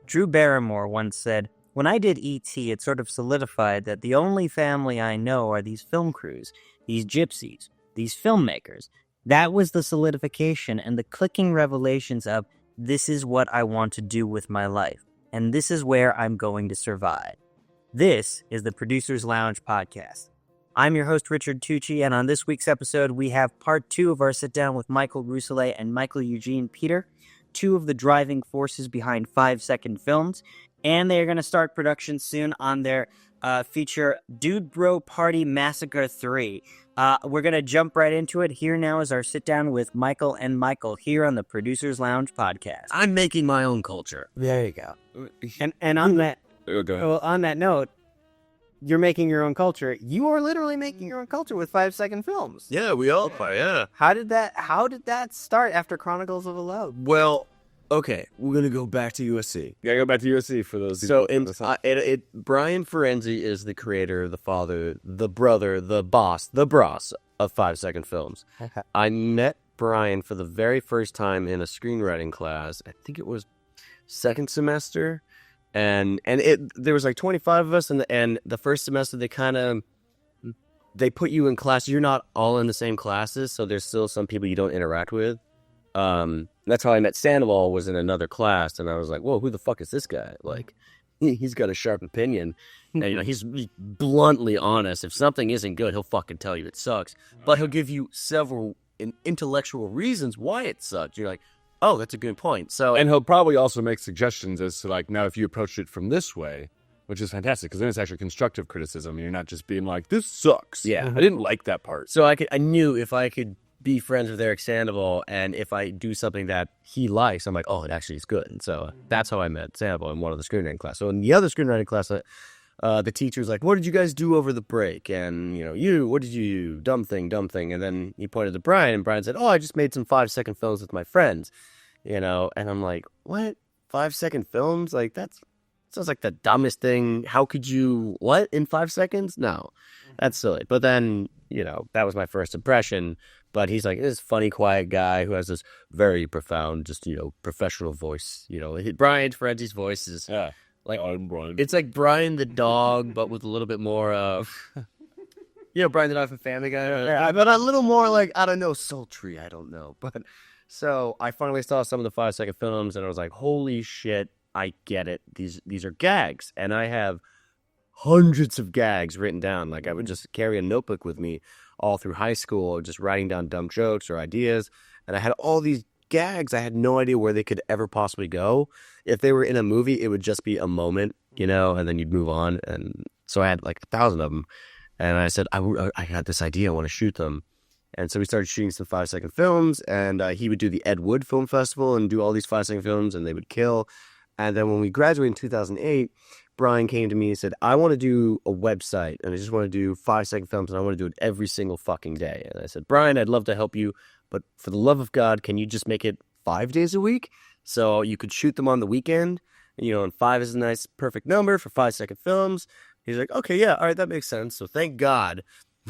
Drew Barrymore once said, "When I did E.T., it sort of solidified that the only family I know are these film crews, these gypsies, these filmmakers." That was the solidification and the clicking revelations of, this is what I want to do with my life, and this is where I'm going to survive. This is the Producers Lounge podcast. I'm your host, Richard Tucci, and on this week's episode, we have part 2 of our sit-down with Michael Rousselet and Michael Eugene Peter, 2 of the driving forces behind 5-second films, and they're going to start production soon on their feature Dude Bro Party Massacre 3. We're going to jump right into it. Here now is our sit-down with Michael and Michael here on the Producers Lounge podcast. I'm making my own culture. There you go. And on that, on that note, you're making your own culture. You are literally making your own culture with 5-second films. Yeah, we all are, yeah. How did that start after Chronicles of a Love? Well, okay, we're going to go back to USC. Yeah, go back to USC for those. So, Brian Ferenzi is the creator, the father, the brother, the boss of 5-second films. I met Brian for the very first time in a screenwriting class. I think it was second semester. And there was like 25 of us, and the first semester they put you in class. You're not all in the same classes, so there's still some people you don't interact with. That's how I met Sandoval, was in another class, and I was like, whoa, who the fuck is this guy? Like, he's got a sharp opinion, and he's bluntly honest. If something isn't good, he'll fucking tell you it sucks, but he'll give you several intellectual reasons why it sucks. You're like, oh, that's a good point. And he'll probably also make suggestions as to, like, now if you approach it from this way, which is fantastic, because then it's actually constructive criticism, and you're not just being like, this sucks. Yeah. I didn't like that part. So I knew if I could be friends with Eric Sandoval, and if I do something that he likes, I'm like, oh, it actually is good. And so that's how I met Sandoval in one of the screenwriting class. So in the other screenwriting class, the teacher was like, what did you guys do over the break? And, what did you do? Dumb thing. And then he pointed to Brian, and Brian said, oh, I just made some 5-second films with my friends. And I'm like, what? 5-second films? Like, that sounds like the dumbest thing. How could you, what? In 5 seconds? No, that's silly. But then, that was my first impression. But he's like this funny, quiet guy who has this very profound, just, professional voice. Brian Ferenzi's voice is like, I'm Brian. It's like Brian the dog, but with a little bit more of, Brian the dog from Family Guy. Yeah, but a little more like, I don't know, sultry. I don't know. But so I finally saw some of the 5-second films, and I was like, holy shit, I get it. These are gags. And I have hundreds of gags written down. Like, I would just carry a notebook with me all through high school, just writing down dumb jokes or ideas. And I had all these gags. I had no idea where they could ever possibly go. If they were in a movie, it would just be a moment, and then you'd move on. And so I had like 1,000 of them. And I said, I got this idea. I want to shoot them. And so we started shooting some 5-second films, and he would do the Ed Wood Film Festival and do all these 5-second films, and they would kill. And then when we graduated in 2008, Brian came to me and said, I want to do a website, and I just want to do 5-second films, and I want to do it every single fucking day. And I said, Brian, I'd love to help you, but for the love of God, can you just make it 5 days a week? So you could shoot them on the weekend, and 5 is a nice, perfect number for 5-second films. He's like, okay, yeah, all right, that makes sense. So thank God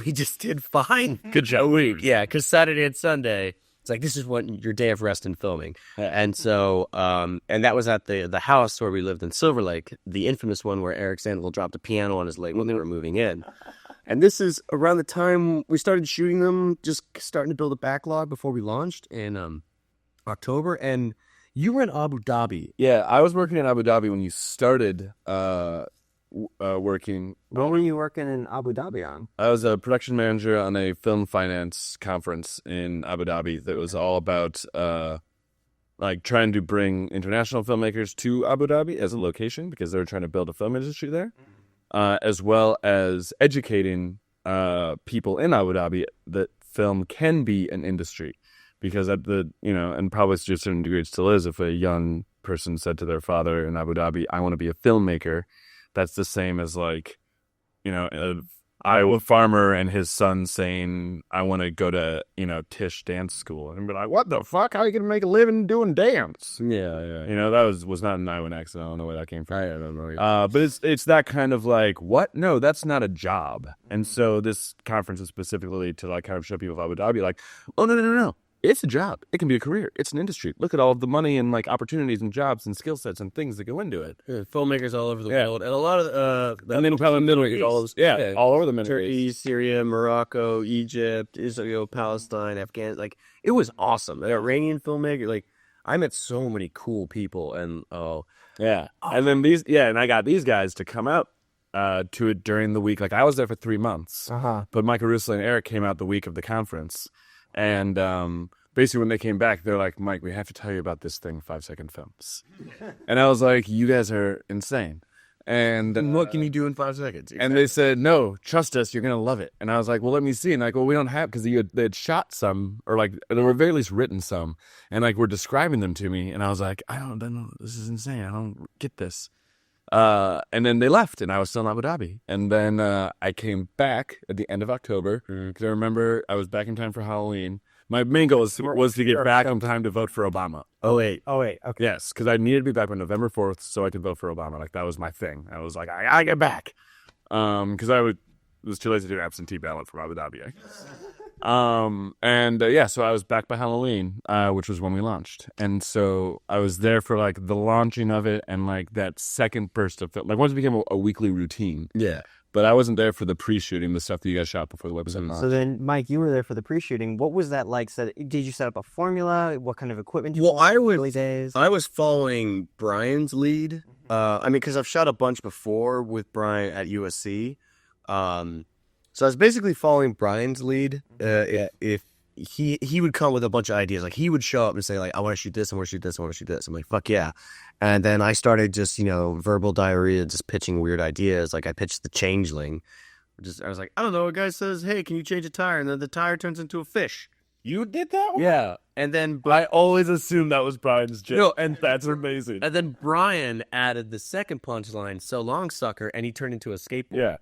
we just did fine. Good job. Yeah, because Saturday and Sunday, it's like, this is your day of rest and filming. And so, and that was at the house where we lived in Silver Lake, the infamous one where Eric Sandoval dropped a piano on his leg when they were moving in. And this is around the time we started shooting them, just starting to build a backlog before we launched in October. And you were in Abu Dhabi. Yeah, I was working in Abu Dhabi when you started working. What were you working in Abu Dhabi on? I was a production manager on a film finance conference in Abu Dhabi that was all about trying to bring international filmmakers to Abu Dhabi as a location, because they were trying to build a film industry there, as well as educating people in Abu Dhabi that film can be an industry. Because at the, and probably to a certain degree it still is, if a young person said to their father in Abu Dhabi, I want to be a filmmaker, that's the same as like, Iowa farmer and his son saying, I want to go to, Tisch dance school. And be like, what the fuck? How are you going to make a living doing dance? Yeah. That was not an Iowan accent. I don't know where that came from. I don't know. But it's that kind of like, what? No, that's not a job. And so this conference is specifically to like kind of show people of Abu Dhabi, like, oh, no. It's a job. It can be a career. It's an industry. Look at all of the money and like opportunities and jobs and skill sets and things that go into it. Yeah, filmmakers all over the world, and a lot of the Middle East, all over the Middle Turkey, East, Syria, Morocco, Egypt, Israel, Palestine, Afghanistan. Like it was awesome. An Iranian filmmaker. Like I met so many cool people, and and then and I got these guys to come out to it during the week. Like I was there for 3 months, but Michael Rousselet and Eric came out the week of the conference. And basically when they came back, they're like, Mike, we have to tell you about this thing, 5-second films. And I was like, you guys are insane. And what can you do in 5 seconds? Exactly. And they said, no, trust us, you're going to love it. And I was like, well, let me see. And like, well, we don't have, because they had shot some, or like, they were very least written some. And like, we're describing them to me. And I was like, I don't know, this is insane. I don't get this. And then they left, and I was still in Abu Dhabi. And then I came back at the end of October, because I remember I was back in time for Halloween. My main goal was to get back in time to vote for Obama. Oh, wait. Okay. Yes, because I needed to be back on November 4th so I could vote for Obama. Like, that was my thing. I was like, I gotta get back. Because it was too late to do an absentee ballot from Abu Dhabi, I guess. So I was back by Halloween, which was when we launched. And so I was there for like the launching of it and like that second burst of film. Like once it became a weekly routine. Yeah. But I wasn't there for the pre-shooting, the stuff that you guys shot before the website launched. So then, Mike, you were there for the pre-shooting. What was that like? Did you set up a formula? What kind of equipment did you use early days? I was following Brian's lead. Because I've shot a bunch before with Brian at USC. So I was basically following Brian's lead. If he would come with a bunch of ideas, like he would show up and say like, I want to shoot this, I want to shoot this, I want to shoot this. I'm like, fuck yeah. And then I started just, verbal diarrhea, just pitching weird ideas. Like I pitched the Changeling. I was like, I don't know. A guy says, hey, can you change a tire? And then the tire turns into a fish. You did that one? Yeah. And then I always assumed that was Brian's joke. And that's amazing. And then Brian added the second punchline, so long sucker, and he turned into a skateboard. Yeah.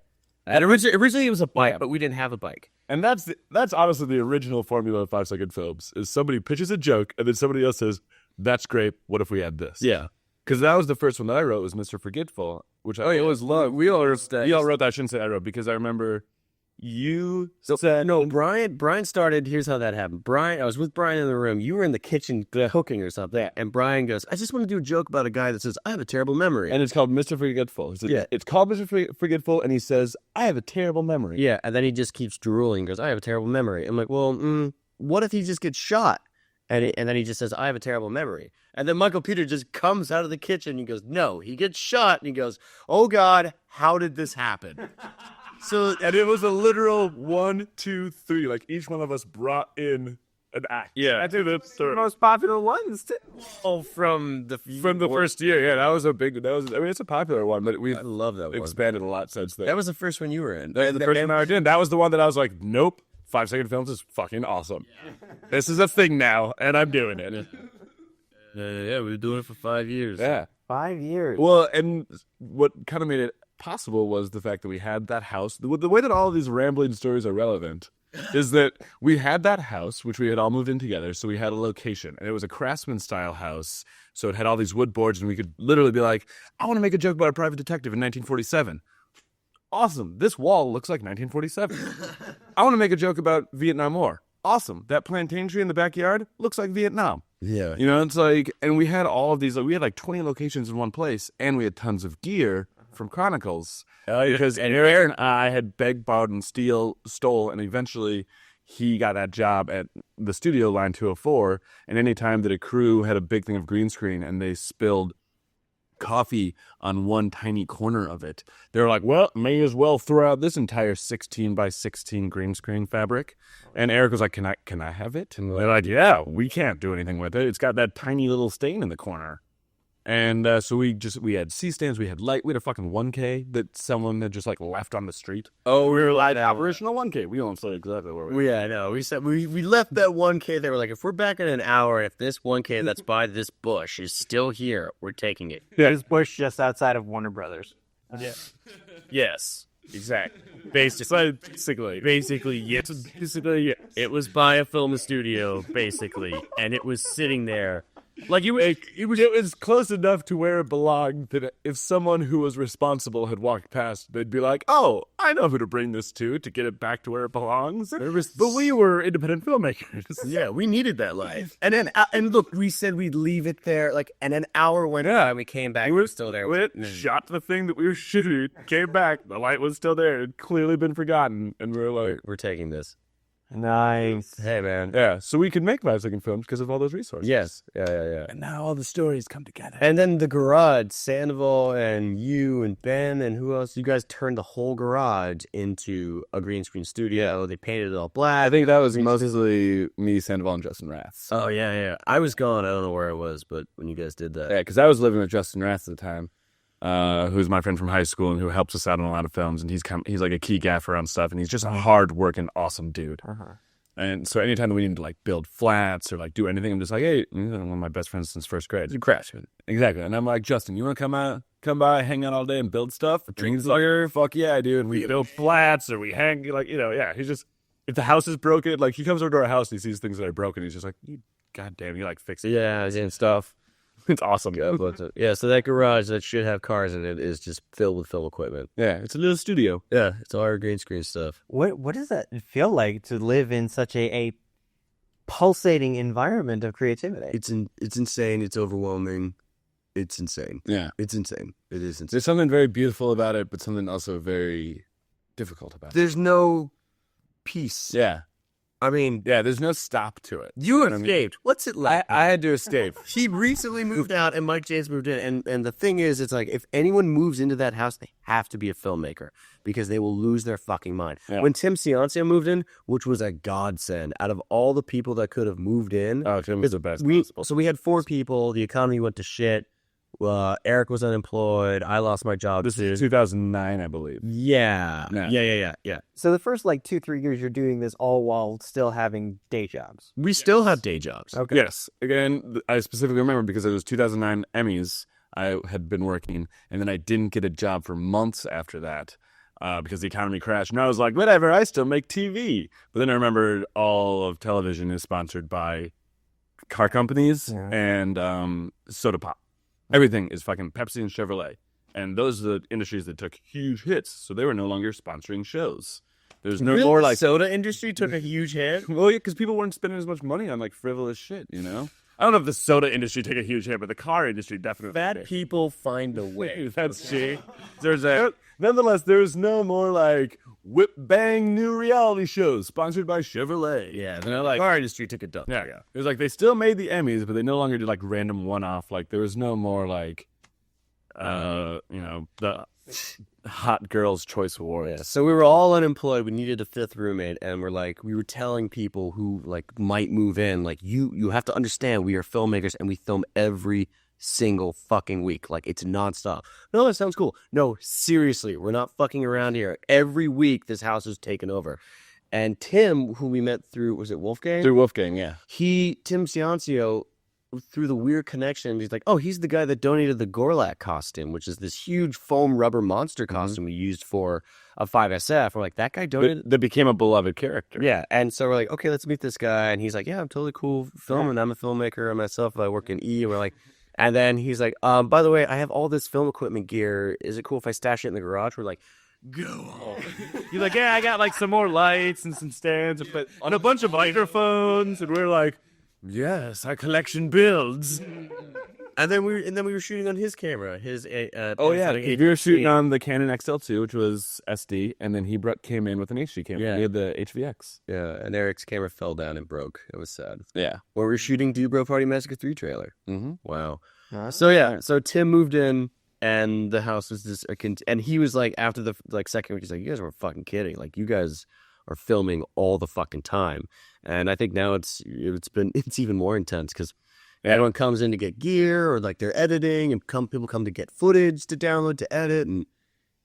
And originally it was a bike, but we didn't have a bike. And that's honestly the original formula of 5-second films, is somebody pitches a joke and then somebody else says, that's great, what if we had this? Yeah. Because that was the first one that I wrote, was Mr. Forgetful, which it was long. We all wrote that. You all wrote that. I shouldn't say I wrote, because I remember you said... No, Brian started, here's how that happened. I was with Brian in the room. You were in the kitchen cooking or something. And Brian goes, I just want to do a joke about a guy that says, I have a terrible memory. And it's called Mr. Forgetful. It's called Mr. Forgetful, and he says, I have a terrible memory. Yeah, and then he just keeps drooling and goes, I have a terrible memory. I'm like, well, what if he just gets shot? And then he just says, I have a terrible memory. And then Michael Peter just comes out of the kitchen and he goes, no, he gets shot. And he goes, oh, God, how did this happen? And it was a literal 1, 2, 3. Like each one of us brought in an act. Yeah. I think that's the most popular ones, too. Oh, from the first year. Yeah, that was it's a popular one, but I love that one. Expanded a lot since then. That was the first one you were in. The first one I did. That was the one that I was like, nope, 5-second films is fucking awesome. Yeah. This is a thing now, and I'm doing it. Yeah, we were doing it for 5 years. Yeah. 5 years. Well, and what kind of made it possible was the fact that we had that house. The way that all of these rambling stories are relevant is that we had that house, which we had all moved in together, so we had a location, and it was a craftsman-style house, so it had all these wood boards, and we could literally be like, I want to make a joke about a private detective in 1947. Awesome. This wall looks like 1947. I want to make a joke about Vietnam War. Awesome. That plantain tree in the backyard looks like Vietnam. Yeah. It's like, and we had all of these, like, we had like 20 locations in one place, and we had tons of gear from Chronicles. Because Aaron and I had begged, borrowed, and stole, and eventually he got that job at the studio line 204, and any time that a crew had a big thing of green screen and they spilled coffee on one tiny corner of it, they were like, well, may as well throw out this entire 16 by 16 green screen fabric. And Eric was like, can I have it? And they're like, yeah, we can't do anything with it. It's got that tiny little stain in the corner. And so we had C-stands, we had light, we had a fucking 1K that someone had just like left on the street. Oh, we were like, operational 1K. We won't say exactly where we were. Yeah, I know. We said we left that 1K. They were like, if we're back in an hour, if this 1K that's by this bush is still here, we're taking it. Yeah, this bush just outside of Warner Brothers. Yeah. Yes, exactly. Basically, yes. Basically, it was by a film studio, basically, and it was sitting there. Like it was close enough to where it belonged that if someone who was responsible had walked past, they'd be like, "Oh, I know who to bring this to get it back to where it belongs." But we were independent filmmakers. Yeah, we needed that life. And then, and look, we said we'd leave it there, like, and an hour went by, and we came back. We were still there. Shot the thing that we were shooting, came back, the light was still there. It had clearly been forgotten, and we were like, "We're taking this." Nice. Hey, man. Yeah, so we could make 5-second films because of all those resources. Yes. Yeah. And now all the stories come together. And then the garage, Sandoval and you and Ben and who else? You guys turned the whole garage into a green screen studio. They painted it all black. I think that was mostly me, Sandoval, and Justin Rath. Oh, yeah. I was gone. I don't know where I was, but when you guys did that. Yeah, because I was living with Justin Rath at the time, who's my friend from high school and who helps us out on a lot of films. And he's like a key gaffer on stuff, and he's just a hard-working, awesome dude. And so anytime that we need to like build flats or like do anything, I'm just like, hey, one of my best friends since first grade. You crash. Exactly. And I'm like, Justin, you want to come by, hang out all day and build stuff? Drinks lager? Fuck yeah, dude. And we build flats or we hang, like, yeah. He's just, if the house is broken, like he comes over to our house and he sees things that are broken. He's just like, God damn, you like fix it. Yeah, and stuff. It's awesome. Yeah, so that garage that should have cars in it is just filled with film equipment. Yeah, it's a little studio. Yeah, it's all our green screen stuff. What does that feel like to live in such a pulsating environment of creativity? It's insane. It's overwhelming. It's insane. Yeah. It's insane. It is insane. There's something very beautiful about it, but something also very difficult about it. There's no peace. Yeah. I mean, yeah, there's no stop to it. You escaped. What's it like? I had to escape. He recently moved out, and Mike James moved in. And the thing is, it's like, if anyone moves into that house, they have to be a filmmaker because they will lose their fucking mind. Yeah. When Tim Ciancio moved in, which was a godsend, out of all the people that could have moved in. Oh, Tim was the best. So we had 4 people. The economy went to shit. Eric was unemployed. I lost my job. This is 2009, I believe. Yeah. So the first 2-3 years you're doing this all while still having day jobs. We still have day jobs. Okay. Yes. Again, I specifically remember because it was 2009 Emmys I had been working, and then I didn't get a job for months after that because the economy crashed. And I was like, whatever, I still make TV. But then I remembered all of television is sponsored by car companies and soda pop. Everything is fucking Pepsi and Chevrolet. And those are the industries that took huge hits. So they were no longer sponsoring shows. There's no more like... soda industry took a huge hit? Well, yeah, because people weren't spending as much money on frivolous shit, you know? I don't know if the soda industry took a huge hit, but the car industry definitely Fat did. people find a way. That's true. Nonetheless, there's no more whip bang new reality shows sponsored by Chevrolet. Yeah, the car industry took a dump. Yeah. It was they still made the Emmys, but they no longer did random one-off. There was no more the Hot Girls Choice Awards. Yeah. So we were all unemployed. We needed a 5th roommate, and we were telling people who might move in, you have to understand we are filmmakers and we film every single fucking week. It's nonstop. No, that sounds cool. No, seriously, we're not fucking around here. Every week this house is taken over. And Tim, who we met through, was it Wolfgang? Through Wolfgang, yeah. Tim Ciancio, through the weird connection, he's like, oh, he's the guy that donated the Gorlak costume, which is this huge foam rubber monster costume we used for a 5SF. We're like, that guy donated? That became a beloved character. Yeah, and so we're like, okay, let's meet this guy. And he's like, yeah, I'm totally cool filming. I'm a filmmaker myself. I work in E. And we're like, and then he's like, by the way, I have all this film equipment gear. Is it cool if I stash it in the garage? We're like, go on. He's like, yeah, I got some more lights and some stands and a bunch of microphones. And we're like, yes, our collection builds. And then we were shooting on his camera. We were shooting on the Canon XL2, which was SD, and then he came in with an HD camera. Yeah. He had the HVX. Yeah, and Eric's camera fell down and broke. It was sad. Yeah. When we were shooting Do Bro Party Massacre 3 trailer. Mm-hmm. Wow. So Tim moved in, and the house was just and he was after the second week, he's like, you guys were fucking kidding. You guys are filming all the fucking time. And I think now it's even more intense because everyone comes in to get gear or they're editing, and people come to get footage to download to edit, and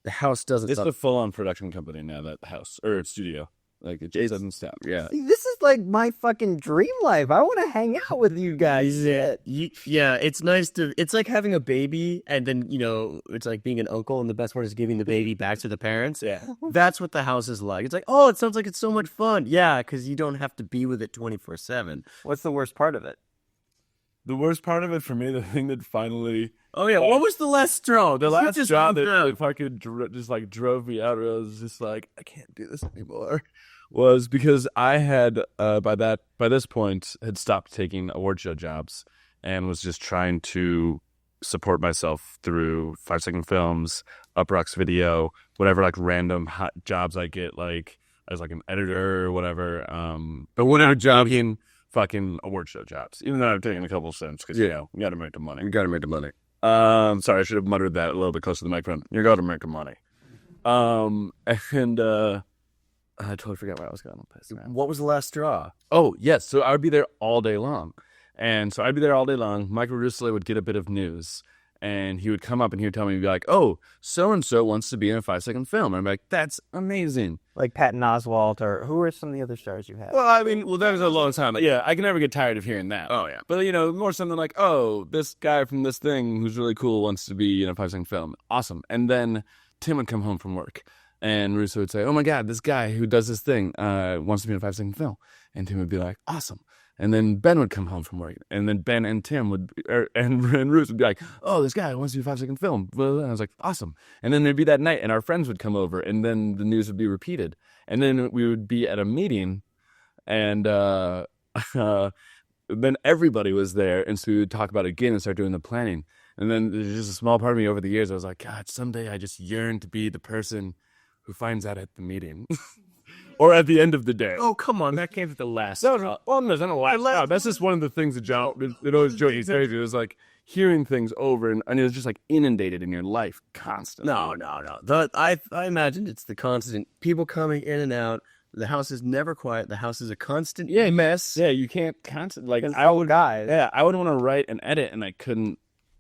the house doesn't. It's a full-on production company now. That house or studio. Like it just doesn't stop. Yeah. This is like my fucking dream life. I want to hang out with you guys. Yeah, it's nice to. It's like having a baby, and then it's like being an uncle, and the best part is giving the baby back to the parents. Yeah. That's what the house is like. It's like, oh, it sounds like it's so much fun. Yeah, because you don't have to be with it 24/7. What's the worst part of it? The worst part of it for me, the thing that finally. Oh yeah, what was the last straw? The last straw that fucking just like drove me out. I was just like, I can't do this anymore. Was because I had by this point had stopped taking award show jobs and was just trying to support myself through 5-second films, Uproxx Video, whatever like random hot jobs I get, like as like an editor or whatever. But whatever job in fucking award show jobs, even though I've taken a couple cents because you got to make the money. You got to make the money. Sorry, I should have muttered that a little bit closer to the microphone. You got to make the money. I totally forgot where I was going with this, man. What was the last straw? Oh, yes. So I would be there all day long. And so I'd be there all day long. Michael Rousselet would get a bit of news. And he would come up and he would tell me, he'd be like, oh, so-and-so wants to be in a 5-second film. And I'd be like, that's amazing. Like Patton Oswalt, or who are some of the other stars you have? Well, I mean, that was a long time. Yeah, I can never get tired of hearing that. Oh, yeah. But, more something like, oh, this guy from this thing who's really cool wants to be in a 5-second film. Awesome. And then Tim would come home from work. And Russo would say, oh, my God, this guy who does this thing wants to be in a 5-second film. And Tim would be like, awesome. And then Ben would come home from work. And then Ben and Tim would, and Russo would be like, oh, this guy wants to do a 5-second film. And I was like, awesome. And then there'd be that night, and our friends would come over, and then the news would be repeated. And then we would be at a meeting, and then everybody was there. And so we would talk about it again and start doing the planning. And then there's just a small part of me over the years, I was like, God, someday I just yearn to be the person who finds out at the meeting or at the end of the day. Oh, come on. That came at the last. No. Well, no, it's not the last. That's just one of the things that John, it always drove me crazy. It was like hearing things over and it was just like inundated in your life constantly. No. I imagine it's the constant people coming in and out. The house is never quiet. The house is a constant mess. Yeah, you can't constantly, like, I would want to write and edit and I couldn't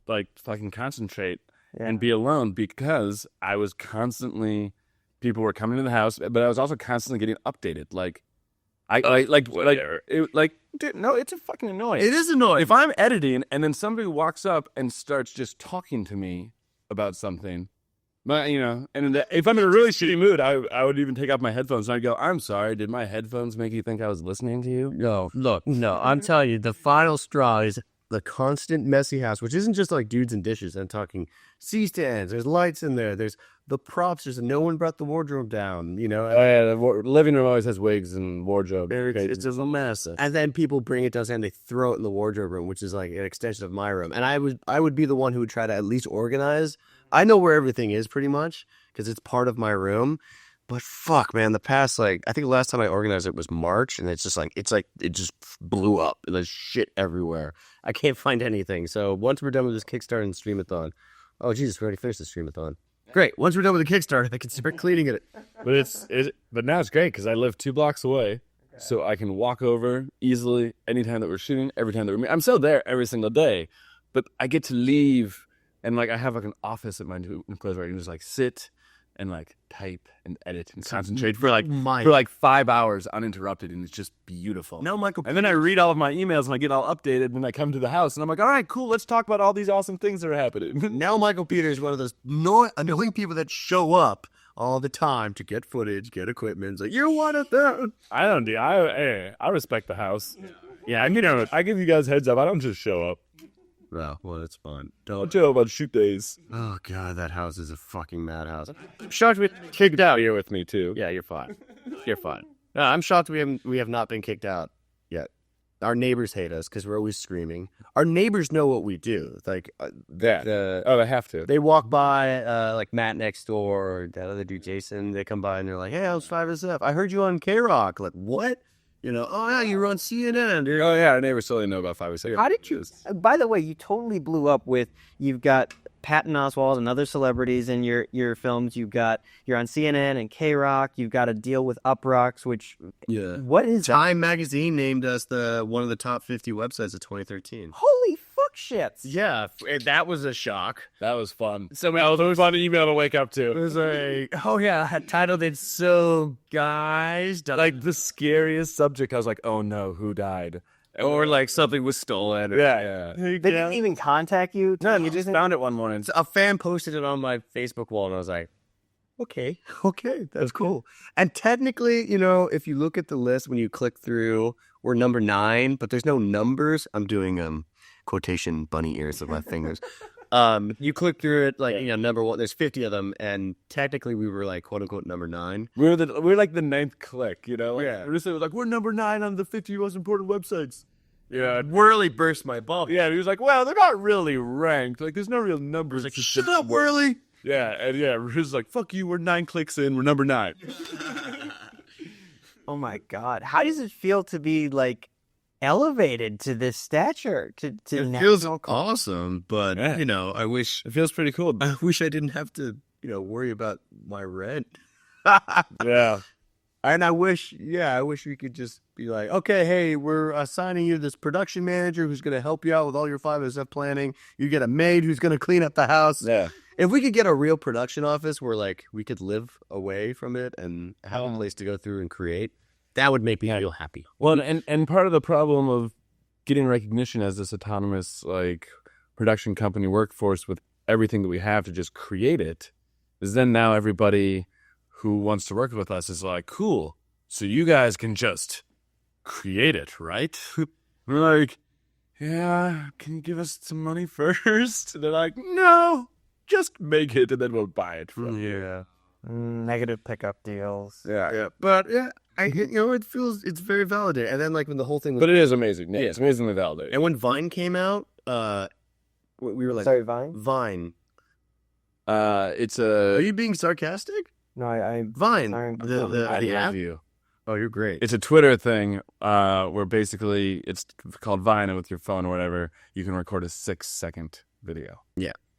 like fucking concentrate and be alone because I was constantly, people were coming to the house, but I was also constantly getting updated. Dude, no, it's fucking annoying. It is annoying. If I'm editing and then somebody walks up and starts just talking to me about something, but if I'm in a really shitty mood, I would even take off my headphones and I'd go, I'm sorry, did my headphones make you think I was listening to you? No, look, I'm telling you, the final straw is the constant messy house, which isn't just like dudes and dishes. I'm talking C-stands. There's lights in there. There's the props. No one brought the wardrobe down. Oh yeah, the living room always has wigs and wardrobe. It's just a mess. And then people bring it downstairs and they throw it in the wardrobe room, which is like an extension of my room. And I would be the one who would try to at least organize. I know where everything is pretty much because it's part of my room. But fuck, man, the past, I think the last time I organized it was March, and it's it just blew up. And there's shit everywhere. I can't find anything. So once we're done with this Kickstarter and Streamathon, oh Jesus, we already finished the Streamathon. Great. Once we're done with the Kickstarter, I can start cleaning it. But now it's great because I live 2 blocks away, so I can walk over easily anytime that we're shooting, every time that we're. I'm still there every single day, but I get to leave, and I have an office at my new place where I can just sit and type and edit and concentrate for 5 hours uninterrupted, and it's just beautiful. Now, Michael, and then I read all of my emails and I get all updated, and then I come to the house and I'm like, all right, cool, let's talk about all these awesome things that are happening. Now Michael Peters is one of those annoying people that show up all the time to get footage, get equipment. It's like, you're one of them. I don't do. I respect the house. Yeah, I give you guys heads up. I don't just show up. No, well, it's fun. Don't chill about shoot days. Oh, God, that house is a fucking madhouse. I'm shocked we kicked out. You're with me, too. Yeah, you're fine. You're fine. No, I'm shocked we have not been kicked out yet. Our neighbors hate us because we're always screaming. Our neighbors know what we do. They have to. They walk by, Matt next door or that other dude, Jason. They come by and they're like, hey, how's 5SF? I heard you on K-Rock. Like, what? Oh, yeah, you were on CNN. Oh, yeah, our neighbors totally know about 506. How did you... By the way, you totally blew up with... You've got Patton Oswalt and other celebrities in your films. You're on CNN and K-Rock. You've got a deal with Uproxx, which... Yeah. What is Time Magazine named us one of the top 50 websites of 2013. Holy fuck, dog shits. Yeah, that was a shock. That was fun. That was always fun email to wake up to. It was like, oh yeah, I titled it "So Guys," Like the scariest subject. I was like, oh no, who died? or like something was stolen. Yeah. They didn't even contact you. No, you just found it one morning. So a fan posted it on my Facebook wall, and I was like, okay, that's cool. And technically, if you look at the list when you click through, we're number 9, but there's no numbers. I'm doing quotation bunny ears with my fingers. You click through it like number 1. There's 50 of them, and technically we were like quote unquote number 9. We're like the 9th click, Like, Yeah. Rousselet was like, we're number 9 on the 50 most important websites. Yeah. It really burst my bubble. Yeah, he was like, well, they're not really ranked. Like, there's no real numbers. Like, shut up, Whirly. Yeah, and Rousselet was like, fuck you, we're 9 clicks in, we're number 9. Oh my God. How does it feel to be like elevated to this stature? To It feels awesome, but Yeah. I wish It feels pretty cool. I didn't have to worry about my rent. Yeah. And I wish we could just be like, okay, hey, we're assigning you this production manager who's going to help you out with all your 5SF planning. You get a maid who's going to clean up the house. Yeah. If we could get a real production office where like we could live away from it and have a place to go through and create, that would make me feel happy. Well, and part of the problem of getting recognition as this autonomous like production company workforce with everything that we have to just create it is then now everybody who wants to work with us is like, cool, so you guys can just create it, right? We're like, yeah, can you give us some money first? And they're like, no, just make it and then we'll buy it from you. Yeah. negative pickup deals. Yeah. But it's very validating. And then like when the whole thing was, But it is amazing. Yeah, it's amazingly validating. and when Vine came out, we were like, Sorry, Vine? Vine. It's Are a you being sarcastic? No, I Vine. Sorry. The I app? love you. Oh, you're great. It's a Twitter thing where basically it's called Vine, and with your phone or whatever, you can record a 6-second video.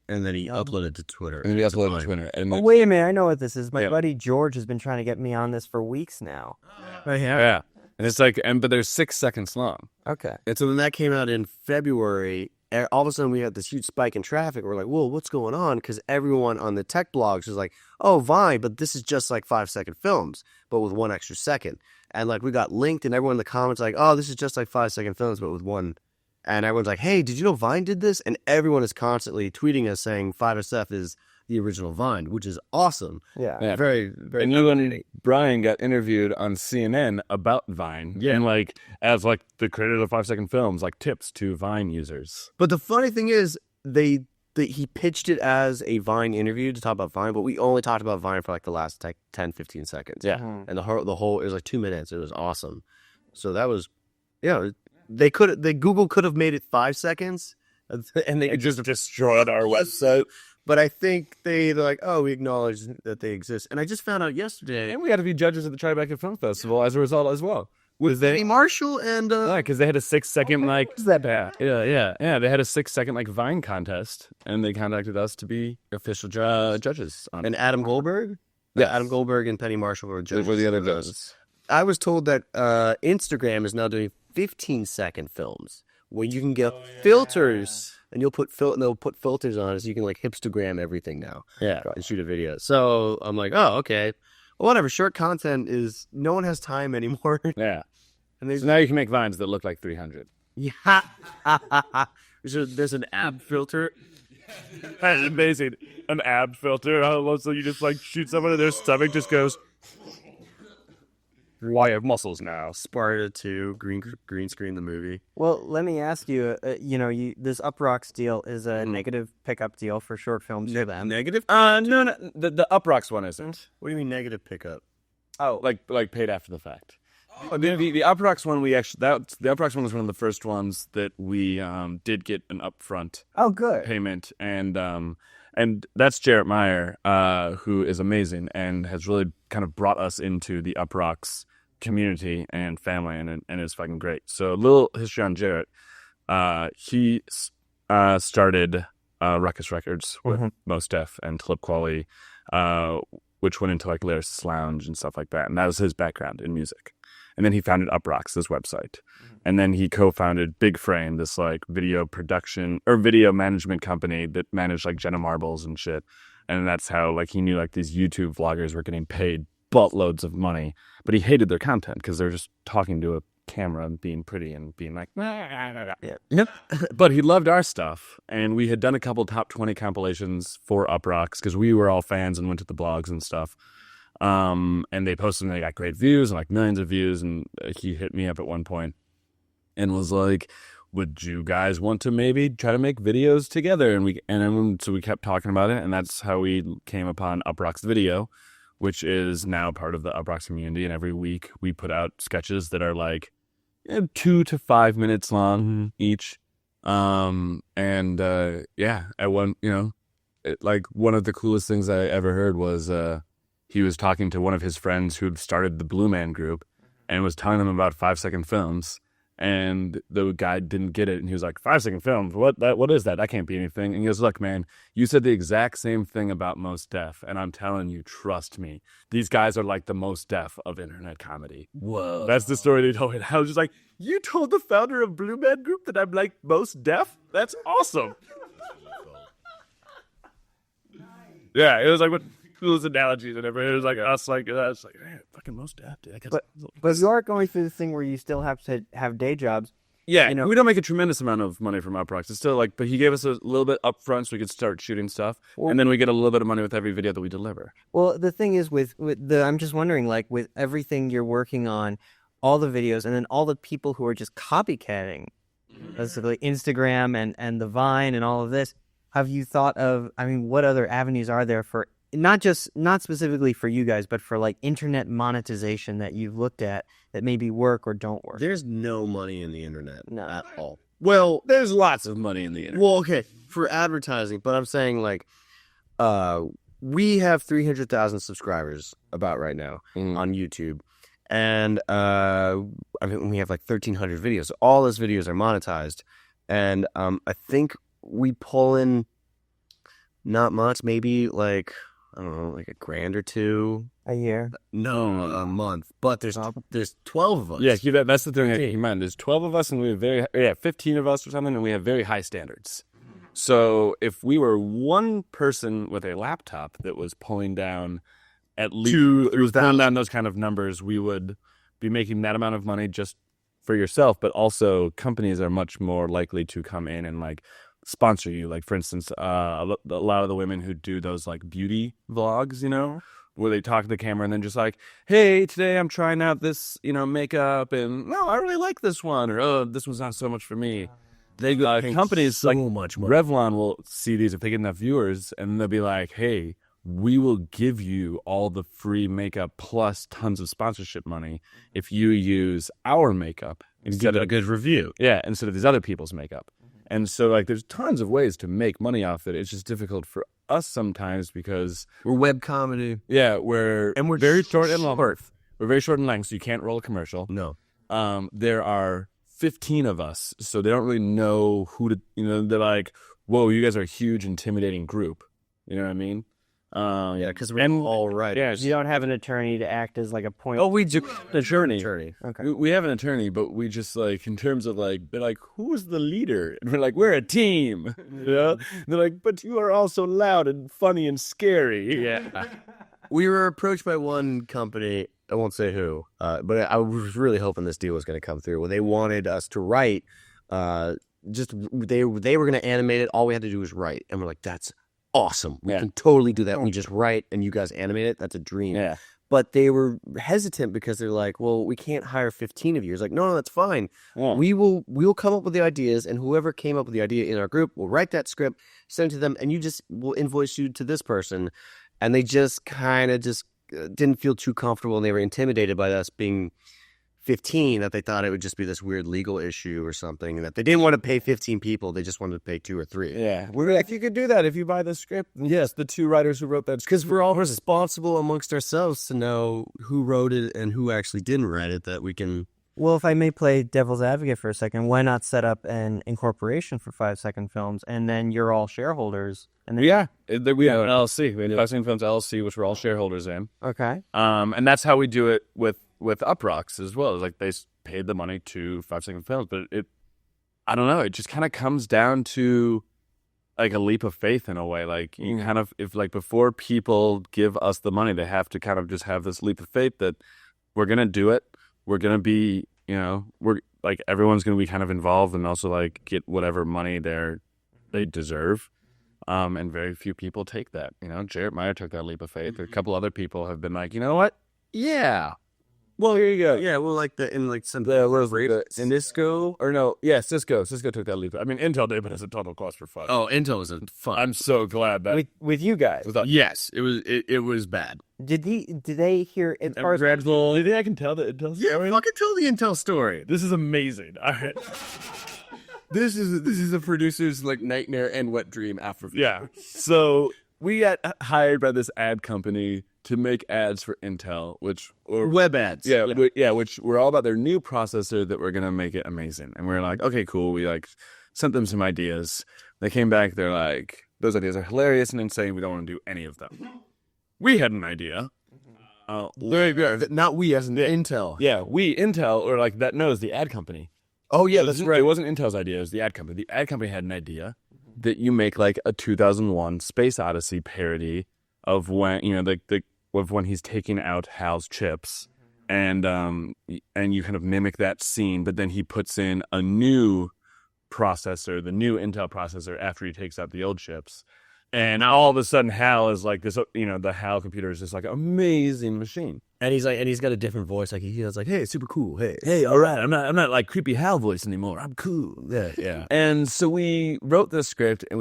And then he uploaded to Twitter. And then you upload it Vine. to Twitter. And Oh, then- wait a minute. I know what this is. My Yeah. buddy George has been trying to get me on this for weeks now. yeah. And it's like, but they're 6 seconds long. Okay. And so when that came out in February, all of a sudden we had this huge spike in traffic. We're like, whoa, what's going on? Because everyone on the tech blogs was like, oh, Vine, but this is just like 5-second films, but with 1 extra second. And like we got linked and everyone in the comments like, oh, this is just like 5-second films, but with one. And everyone's like, hey, did you know Vine did this? And everyone is constantly tweeting us saying 5SF is the original Vine, which is awesome. Yeah. Yeah. Very, very. And when Brian got interviewed on CNN about Vine, and like as like the creator of 5-second films, like tips to Vine users. But the funny thing is, he pitched it as a Vine interview to talk about Vine, but we only talked about Vine for like the last 10, 15 seconds. Yeah. Mhm. And the whole it was like 2 minutes. It was awesome. So that was, Google could have made it 5 seconds, and they just destroyed our website. But I think they're like, oh, we acknowledge that they exist. And I just found out yesterday And we had to be judges at the Tribeca Film Festival as a result as well. with Eddie Marshall and Because they had a 6-second like Is that bad? yeah. They had a 6-second like Vine contest, and they contacted us to be official judges on and Adam Goldberg. Yes. Adam Goldberg and Penny Marshall were judges. Were the other of those. judges. I was told that Instagram is now doing 15-second films where you can get filters, and they'll put filters on it so you can like hipstagram everything now. Yeah. And shoot a video. So I'm like, oh, okay. Well, whatever. Short content is no one has time anymore. Yeah. And So now you can make Vines that look like 300. yeah. There's an ab filter. That's amazing. An ab filter. So you just like shoot someone and their stomach just goes. Why have muscles now? Sparta 2, green screen the movie. Well, let me ask you. This Uprocks deal is a negative pickup deal for short films for them. Negative? No. The Uprocks one isn't. What do you mean negative pickup? Oh, Like paid after the fact. The Uprocks one the Uprocks one was one of the first ones that we did get an upfront oh, good. payment, and that's Jarrett Meyer, who is amazing and has really kind of brought us into the Uprocks community and family, and is fucking great. So a little history on Jarrett. He started Ruckus Records with Mos Def and Talib Kweli, which went into like Lyricist Lounge and stuff like that, and that was his background in music. And then he founded Uproxx, this website. And then he co-founded Big Frame, this like video production or video management company that managed like Jenna Marbles and shit. And that's how like he knew like these YouTube vloggers were getting paid buttloads of money, but he hated their content because they're just talking to a camera and being pretty and being like, Yeah. but he loved our stuff. And we had done a couple top 20 compilations for Uproxx because we were all fans and went to the blogs and stuff. And they posted and they got great views and like millions of views. And he hit me up at one point and was like, would you guys want to maybe try to make videos together? So we kept talking about it, and that's how we came upon Uproxx Video, which is now part of the Uproxx community. And every week we put out sketches that are like 2 to 5 minutes long each. At one, like one of the coolest things I ever heard was he was talking to one of his friends who had started the Blue Man Group and was telling them about 5-second films. And the guy didn't get it. And he was like, 5-second films? What is that? That can't be anything. And he goes, look, man, you said the exact same thing about Most Def. And I'm telling you, trust me, these guys are like the Most Def of internet comedy. Whoa. That's the story they told me. I was just like, you told the founder of Blue Man Group that I'm like Most Def? That's awesome. Yeah, it was like what coolest analogies and everything. It was like us, like us, like man, fucking Most Def, dude. I guess. But you are going through the thing where you still have to have day jobs. Yeah, you know, we don't make a tremendous amount of money from Uproxx. It's still like, but he gave us a little bit up front so we could start shooting stuff, and then we get a little bit of money with every video that we deliver. Well, the thing is with I'm just wondering, like with everything you're working on, all the videos, and then all the people who are just copycatting, basically Instagram and the Vine and all of this. Have you thought of? I mean, what other avenues are there for not specifically for you guys, but for like internet monetization that you've looked at that maybe work or don't work? There's no money in the internet at all. Well, there's lots of money in the internet. Well, okay, for advertising, but I'm saying like, we have 300,000 subscribers about right now on YouTube, and I mean we have like 1,300 videos. So all those videos are monetized, and I think we pull in not much, maybe like I don't know, like $1,000 or $2,000 a year? No, a month. But there's 12 of us. Yeah, that's the thing to keep in mind. There's 12 of us, and we have 15 of us or something, and we have very high standards. So if we were one person with a laptop that was pulling down at least pulling down those kind of numbers, we would be making that amount of money just for yourself. But also, companies are much more likely to come in and like sponsor you. Like for instance, a lot of the women who do those like beauty vlogs, you know, where they talk to the camera and then just like, hey, today I'm trying out this, you know, makeup, and no, I really like this one, or oh, this one's not so much for me. They companies so like much money. Revlon will see these if they get enough viewers, and they'll be like, hey, we will give you all the free makeup plus tons of sponsorship money if you use our makeup instead of a good review. Yeah, instead of these other people's makeup. And so, like, there's tons of ways to make money off it. It's just difficult for us sometimes because we're web comedy. Yeah, we're very short and long. We're very short and long, so you can't roll a commercial. No. There are 15 of us, so they don't really know who to. You know, they're like, "Whoa, you guys are a huge, intimidating group." You know what I mean? Yeah, because we're all right. Yeah, You don't have an attorney to act as like a point. Oh, we do an attorney. Okay. We have an attorney, but we just like in terms of like they're like, who's the leader? And we're like, we're a team. You know? And they're like, but you are also loud and funny and scary. Yeah. We were approached by one company. I won't say who, but I was really hoping this deal was going to come through. When they wanted us to write, they were going to animate it. All we had to do was write, and we're like, that's awesome. We can totally do that. We just write and you guys animate it. That's a dream. Yeah. But they were hesitant because they're like, well, we can't hire 15 of you. It's like, no, that's fine. Yeah. We'll come up with the ideas, and whoever came up with the idea in our group will write that script, send it to them, and we'll invoice you to this person. And they just kind of didn't feel too comfortable, and they were intimidated by us being 15, that they thought it would just be this weird legal issue or something, and that they didn't want to pay 15 people. They just wanted to pay 2 or 3. Yeah. We're like, you could do that if you buy the script. Yes, the 2 writers who wrote that script. Because we're all responsible amongst ourselves to know who wrote it and who actually didn't write it, that we can Well, if I may play devil's advocate for a second, why not set up an incorporation for 5-second films, and then you're all shareholders? And then We have an LLC. We have 5 Second Films LLC, which we're all shareholders in. okay. And that's how we do it with Uprocks as well. It's like they paid the money to 5 Second Films, but I don't know. It just kind of comes down to like a leap of faith in a way. Like you kind of, if like before people give us the money, they have to kind of just have this leap of faith that we're gonna do it. We're gonna be, we're like everyone's gonna be kind of involved and also like get whatever money they deserve. And very few people take that. Jarrett Meyer took that leap of faith. A couple other people have been like, you know what? Yeah. Well, here you go. Yeah, well, like Cisco Or no, yeah, Cisco took that leap. I mean, Intel did, but it's a total cost for fun. Oh, Intel was fun. I'm so glad that With you guys, Yes, it was bad. did they hear as far as dreadful. Anything I can tell the Intel story? Yeah, fucking tell the Intel story. This is amazing. All right. This is a producer's like nightmare and wet dream after. Yeah. So we got hired by this ad company to make ads for Intel, which Web ads. Which were all about their new processor that we're gonna make it amazing. And we're like, okay, cool. We like sent them some ideas. They came back. They're like, those ideas are hilarious and insane. We don't want to do any of them. We had an idea. Not we as in Intel. Yeah, Intel, or like that knows the ad company. Oh yeah, that's right. It wasn't Intel's idea. It was the ad company. The ad company had an idea that you make like a 2001 Space Odyssey parody of when of when he's taking out Hal's chips, and you kind of mimic that scene, but then he puts in a new processor, the new Intel processor, after he takes out the old chips, and all of a sudden Hal is like this. The Hal computer is just like an amazing machine. And he's got a different voice. Like he's like, hey, super cool. Hey, all right. I'm not like creepy Hal voice anymore. I'm cool. Yeah. And so we wrote the script, and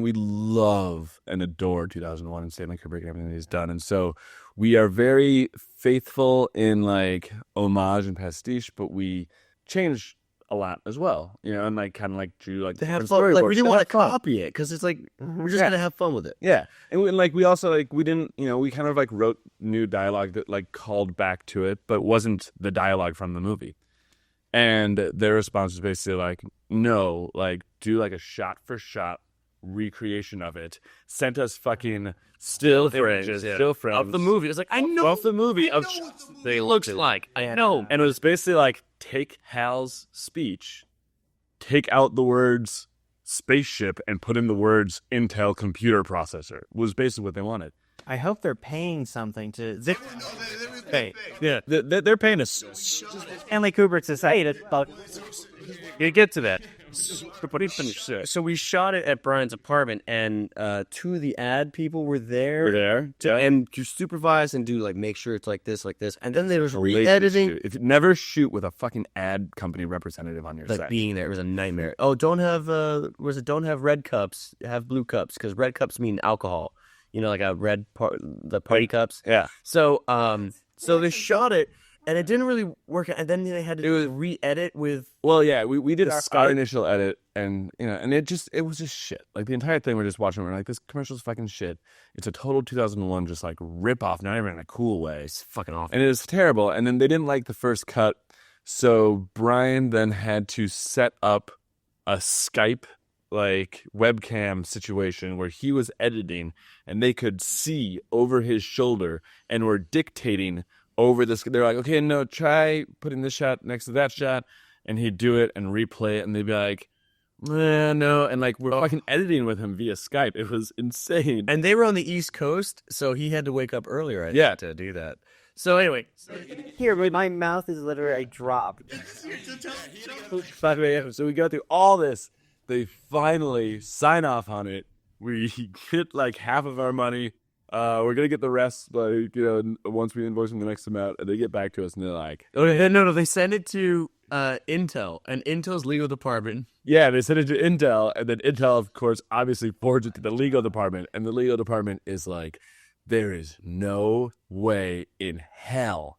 we love and adore 2001 and Stanley Kubrick and everything that he's done. And so we are very faithful in like homage and pastiche, but we changed a lot as well, and like kind of like drew like to have fun. Like we didn't want to copy it because it's like we're just gonna have fun with it. Yeah, and we also like we didn't, we kind of like wrote new dialogue that like called back to it, but wasn't the dialogue from the movie. And their response was basically like, no, like do like a shot for shot recreation of it. Sent us fucking still frames of the movie. It's like, I know of the movie of they looks like. I know. And it was basically like, take Hal's speech, take out the words spaceship, and put in the words Intel computer processor. Was basically what they wanted. I hope they're paying something to. Yeah, they're paying us. Stanley Kubrick Society. You get to that. So we shot it at Brian's apartment, and two of the ad people were there. And to supervise and do like make sure it's like this, and then there was re-editing. If you never shoot with a fucking ad company representative on your like set. Being there was a nightmare. Oh, don't have red cups, have blue cups, because red cups mean alcohol. Like a the party cups. Yeah. So they shot it. And it didn't really work, and then they had to re-edit with. Well, yeah, we did our initial edit, and and it was just shit. Like the entire thing, we're just watching. We're like, this commercial's fucking shit. It's a total 2001, just like rip off, not even in a cool way. It's fucking awful, and it was terrible. And then they didn't like the first cut, so Brian then had to set up a Skype like webcam situation where he was editing, and they could see over his shoulder, and were dictating over this. They're like, okay, no, try putting this shot next to that shot, and he'd do it and replay it, and they'd be like, no, and like we're fucking editing with him via Skype. It was insane. And they were on the East Coast, so he had to wake up earlier to do that. So anyway, here, my mouth is literally dropped. So we go through all this. They finally sign off on it. We get like half of our money. We're gonna get the rest, like once we invoice them the next amount, and they get back to us, and they're like, no, they send it to Intel and Intel's legal department. Yeah, they send it to Intel, and then Intel, of course, obviously forwards it to the legal department, and the legal department is like, there is no way in hell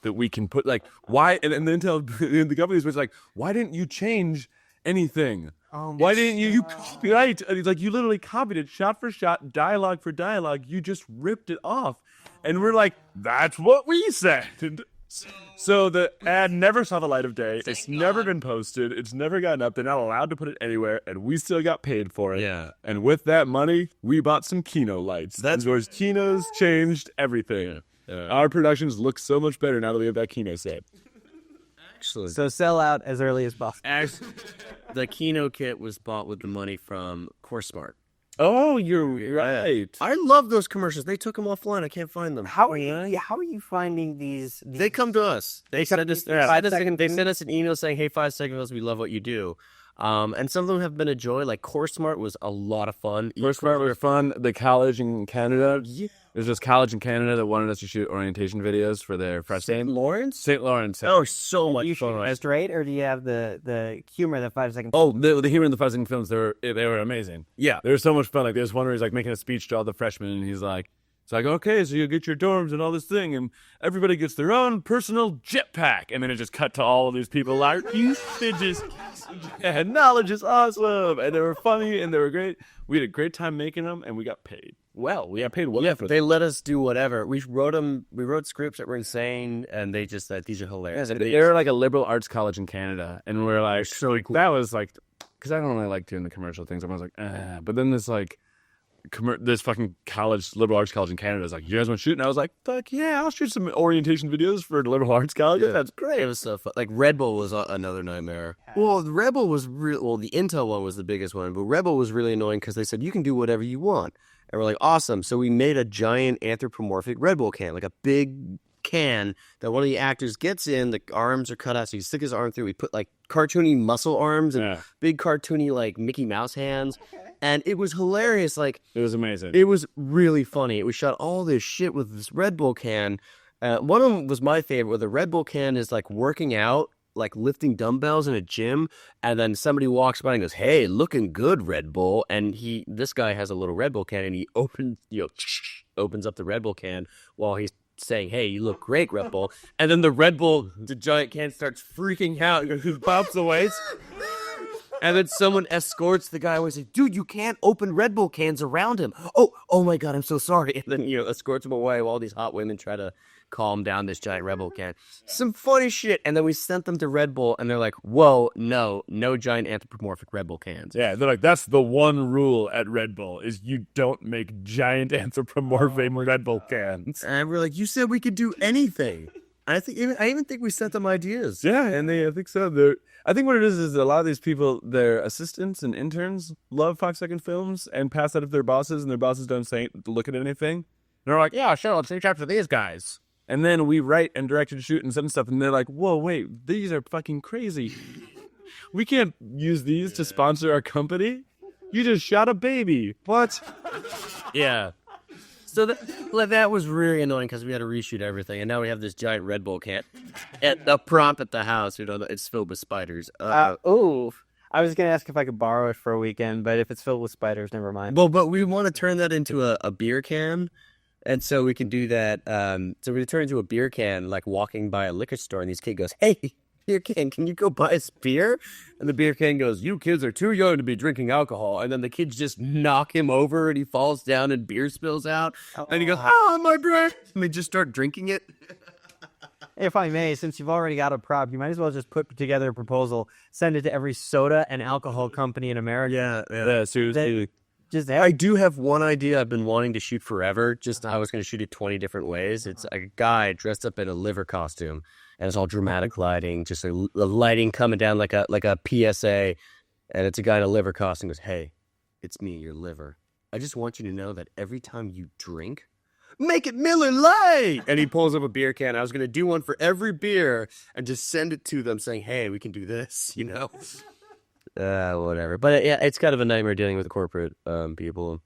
that we can put like why, and the Intel, the company was like, why didn't you change anything? Why didn't you copyright? And he's like, you literally copied it shot for shot, dialogue for dialogue. You just ripped it off. And we're like, that's what we said. And So the ad never saw the light of day. It's never been posted. It's never gotten up. They're not allowed to put it anywhere, and we still got paid for it. Yeah. And with that money, we bought some Kino lights. That's where Kino's changed everything. Our productions look so much better now that we have that Kino set. Actually, So sell out as early as possible. the Kino kit was bought with the money from CoreSmart. Oh, you're right. I love those commercials. They took them offline. I can't find them. How are you finding these? They come to us. They send us an email saying, "Hey, 5 Second Films, we love what you do." And some of them have been a joy. Like CoreSmart was a lot of fun. CoreSmart were fun. The college in Canada. Yeah. There's this college in Canada that wanted us to shoot orientation videos for their freshmen. St. Lawrence. Oh, so much You fun. shoot straight, or do you have the humor, the 5 second? Oh, the humor in the 5 Second Films, they were amazing. Yeah. They were so much fun. Like, there's one where he's like making a speech to all the freshmen, and he's like, okay, so you get your dorms and all this thing, and everybody gets their own personal jetpack. And then it just cut to all of these people like, knowledge is awesome. And they were funny, and they were great. We had a great time making them, and we got paid. Well, we got paid well. Yeah, they let us do whatever. We wrote scripts that were insane, and they just said, these are hilarious. Yeah, they were like a liberal arts college in Canada, and we're like, so cool. That was like, because I don't really like doing the commercial things. I was like, but then this like, this fucking college, liberal arts college in Canada is like, you guys want to shoot? And I was like, fuck yeah, I'll shoot some orientation videos for liberal arts college. Yeah, that's great. It was so fun. Like Red Bull was another nightmare. Well, the Red Bull was the Intel one was the biggest one, but Red Bull was really annoying because they said you can do whatever you want, and we're like, awesome. So we made a giant anthropomorphic Red Bull can, like a big can that one of the actors gets in. The arms are cut out, so you stick his arm through. We put like cartoony muscle arms and big cartoony like Mickey Mouse hands. And it was hilarious. Like, it was amazing. It was really funny. We shot all this shit with this Red Bull can. One of them was my favorite, where the Red Bull can is like working out, like lifting dumbbells in a gym, and then somebody walks by and goes, "Hey, looking good, Red Bull." And this guy has a little Red Bull can, and he opens up the Red Bull can while he's saying, "Hey, you look great, Red Bull." And then the Red Bull, the giant can, starts freaking out and goes, pops away. And then someone escorts the guy away and says, "Dude, you can't open Red Bull cans around him." Oh my God, I'm so sorry. And then, escorts him away while all these hot women try to calm down this giant Red Bull can. Some funny shit. And then we sent them to Red Bull, and they're like, whoa, no giant anthropomorphic Red Bull cans. Yeah, they're like, that's the one rule at Red Bull, is you don't make giant anthropomorphic Red Bull cans. And we're like, you said we could do anything. I even think we sent them ideas. Yeah, and I think so. I think what it is a lot of these people, their assistants and interns love 5 Second Films and pass that to their bosses, and their bosses don't look at anything. And they're like, yeah, sure, let's reach out to these guys. And then we write and direct and shoot and send stuff, and they're like, whoa, wait, these are fucking crazy. We can't use these to sponsor our company. You just shot a baby. What? Yeah. So that was really annoying because we had to reshoot everything, and now we have this giant Red Bull can. At the prop at the house, it's filled with spiders. I was going to ask if I could borrow it for a weekend, but if it's filled with spiders, never mind. Well, but we want to turn that into a beer can, and so we can do that. So we turn it into a beer can, like walking by a liquor store, and this kid goes, "Hey, beer can, can you go buy us beer?" And the beer can goes, "You kids are too young to be drinking alcohol." And then the kids just knock him over, and he falls down, and beer spills out. And he goes, "Oh, my breath!" And they just start drinking it. If I may, since you've already got a prop, you might as well just put together a proposal, send it to every soda and alcohol company in America. Yeah. Seriously. I do have one idea I've been wanting to shoot forever. I was going to shoot it 20 different ways. It's a guy dressed up in a liver costume, and it's all dramatic lighting, just a lighting coming down like a PSA, and it's a guy in a liver costume goes, "Hey, it's me, your liver. I just want you to know that every time you drink, make it Miller Lite." And he pulls up a beer can. I was going to do one for every beer and just send it to them saying, "Hey, we can do this," Whatever. But yeah, it's kind of a nightmare dealing with corporate people.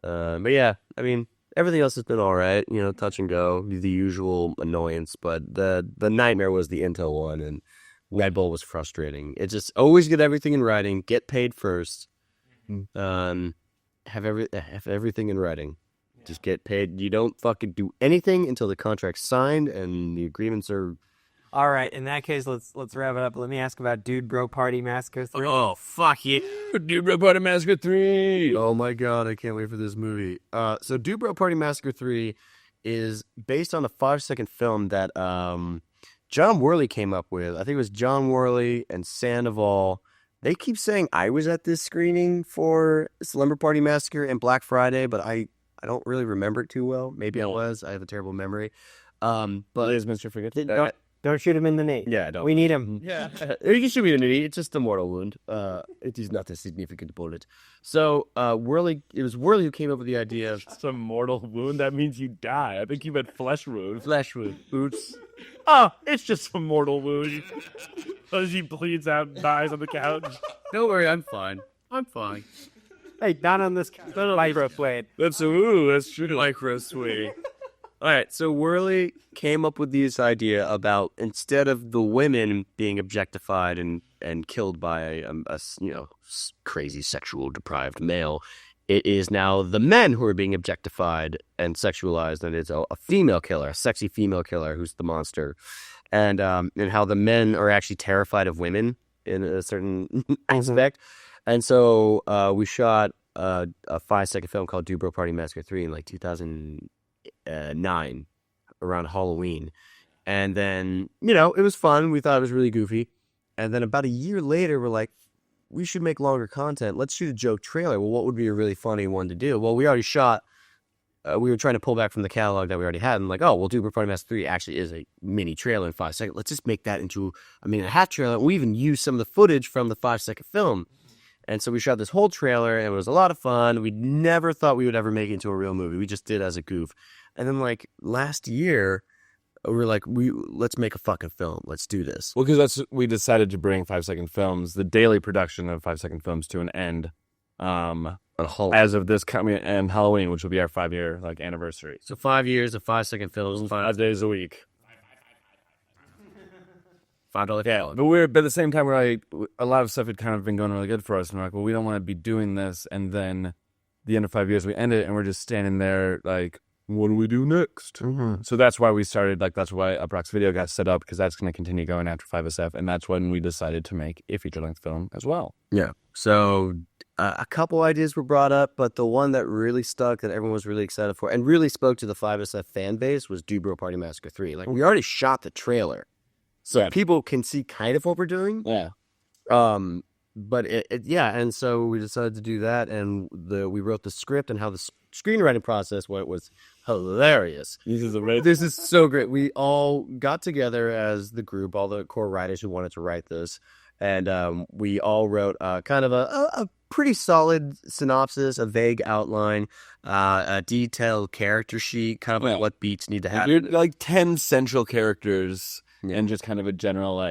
But yeah, I mean, everything else has been all right. Touch and go, the usual annoyance. But the nightmare was the Intel one, and Red Bull was frustrating. It's just always get everything in writing, get paid first, have everything in writing. Just get paid. You don't fucking do anything until the contract's signed and the agreements are. All right, in that case, let's wrap it up. Let me ask about Dude Bro Party Massacre 3. Oh, fuck yeah. Dude Bro Party Massacre 3. Oh my God, I can't wait for this movie. So Dude Bro Party Massacre 3 is based on a 5-second film that John Worley came up with. I think it was John Worley and Sandoval. They keep saying I was at this screening for Slumber Party Massacre and Black Friday, but I don't really remember it too well. Maybe I was. I have a terrible memory. But Liz, Mr. Forget. Don't shoot him in the knee. Yeah, don't. We need him. Yeah, you should be an idiot. It's just a mortal wound. It is not a significant bullet. So Worley, it was Worley who came up with the idea of It's a mortal wound. That means you die. I think you meant flesh wound. flesh wound boots. Oh, it's just a mortal wound. As he bleeds out and dies on the couch. Don't worry, I'm fine. I'm fine. Hey, not on this microplane. That's true. Micro sweet. All right, so Worley came up with this idea about instead of the women being objectified and killed by a crazy sexual deprived male, it is now the men who are being objectified and sexualized, and it's a female killer, a sexy female killer who's the monster, and how the men are actually terrified of women in a certain aspect, and so we shot a 5-second film called Dubrow Party Massacre 3 in like 2009 around Halloween, and then it was fun. We thought it was really goofy, and then about a year later we're like, we should make longer content. Let's shoot a joke trailer. Well, what would be a really funny one to do? Well, we already shot. We were trying to pull back from the catalog that we already had, and like, oh, well, Dubrow Party Massacre 3 actually is a mini trailer in 5 seconds. Let's just make that into a minute and a half trailer. We even used some of the footage from the 5-second film. And so we shot this whole trailer, and it was a lot of fun. We never thought we would ever make it into a real movie. We just did it as a goof. And then, like, last year, we were like, let's make a fucking film. Let's do this. Well, because we decided to bring 5-second films, the daily production of 5-second films, to an end. As of this coming and Halloween, which will be our 5-year anniversary. So 5 years of 5-second films, 5 days a week. $5 Yeah, but at the same time, we're like, a lot of stuff had kind of been going really good for us, and we're like, well, we don't want to be doing this, and then the end of 5 years, we end it, and we're just standing there like, what do we do next? Mm-hmm. So that's why we started, that's why Uproxx Video got set up, because that's going to continue going after 5SF, and that's when we decided to make a feature-length film as well. Yeah. So a couple ideas were brought up, but the one that really stuck, that everyone was really excited for, and really spoke to the 5SF fan base, was Dubrow Party Massacre 3. Like, we already shot the trailer. So people can see kind of what we're doing. Yeah. But and so we decided to do that, and we wrote the script and how the screenwriting process was hilarious. This is so great. We all got together as the group, all the core writers who wanted to write this, and we all wrote kind of a pretty solid synopsis, a vague outline, a detailed character sheet, kind of what beats need to happen. Like 10 central characters. Yeah. And just kind of a general,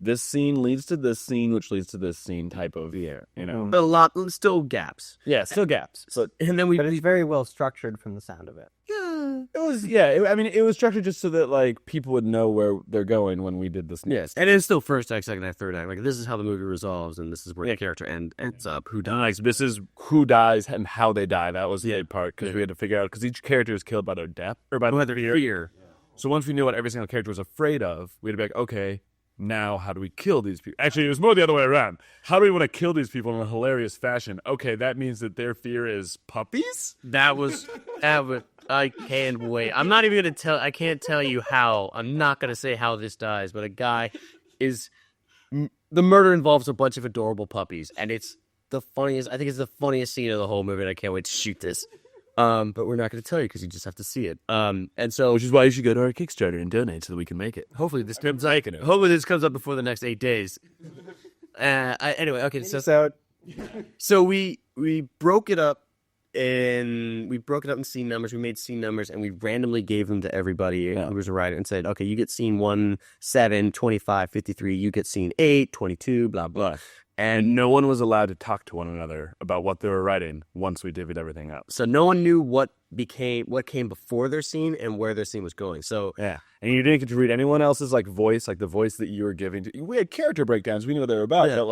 this scene leads to this scene, which leads to this scene type of But a lot, still gaps. Yeah, still gaps. But it's very well structured from the sound of it. Yeah, it was. Yeah, it was structured just so that people would know where they're going when we did this. Yes, and it's still first act, second act, third act. Like, this is how the movie resolves, and this is where the character ends up. Who dies? This is who dies and how they die. That was the big part, because we had to figure out, because each character is killed by their death or by their fear. So once we knew what every single character was afraid of, we had to be like, okay, now how do we kill these people? Actually, it was more the other way around. How do we want to kill these people in a hilarious fashion? Okay, that means that their fear is puppies? That was I can't wait. I'm not even going to I can't tell you how. I'm not going to say how this dies, but a guy is, the murder involves a bunch of adorable puppies, and it's the funniest, I think it's the funniest scene of the whole movie, and I can't wait to shoot this. But we're not going to tell you because you just have to see it. And so, which is why you should go to our Kickstarter and donate so that we can make it. Hopefully this comes up before the next 8 days. Anyway, okay. So we broke it up in scene numbers. We made scene numbers, and we randomly gave them to everybody who was a writer and said, okay, you get scene 1, 7, 25, 53. You get scene 8, 22, blah, blah. And no one was allowed to talk to one another about what they were writing once we divvied everything up. So no one knew what came before their scene and where their scene was going. So yeah, and you didn't get to read anyone else's voice, the voice that you were giving to. We had character breakdowns. We knew what they were about, but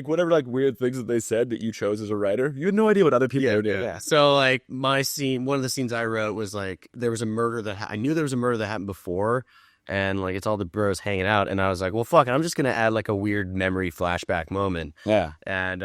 whatever weird things that they said that you chose as a writer, you had no idea what other people were doing. Yeah. So my scene, one of the scenes I wrote was there was a murder I knew there was a murder that happened before. And it's all the bros hanging out, and I was like, well, fuck it, I'm just gonna add a weird memory flashback moment. Yeah. And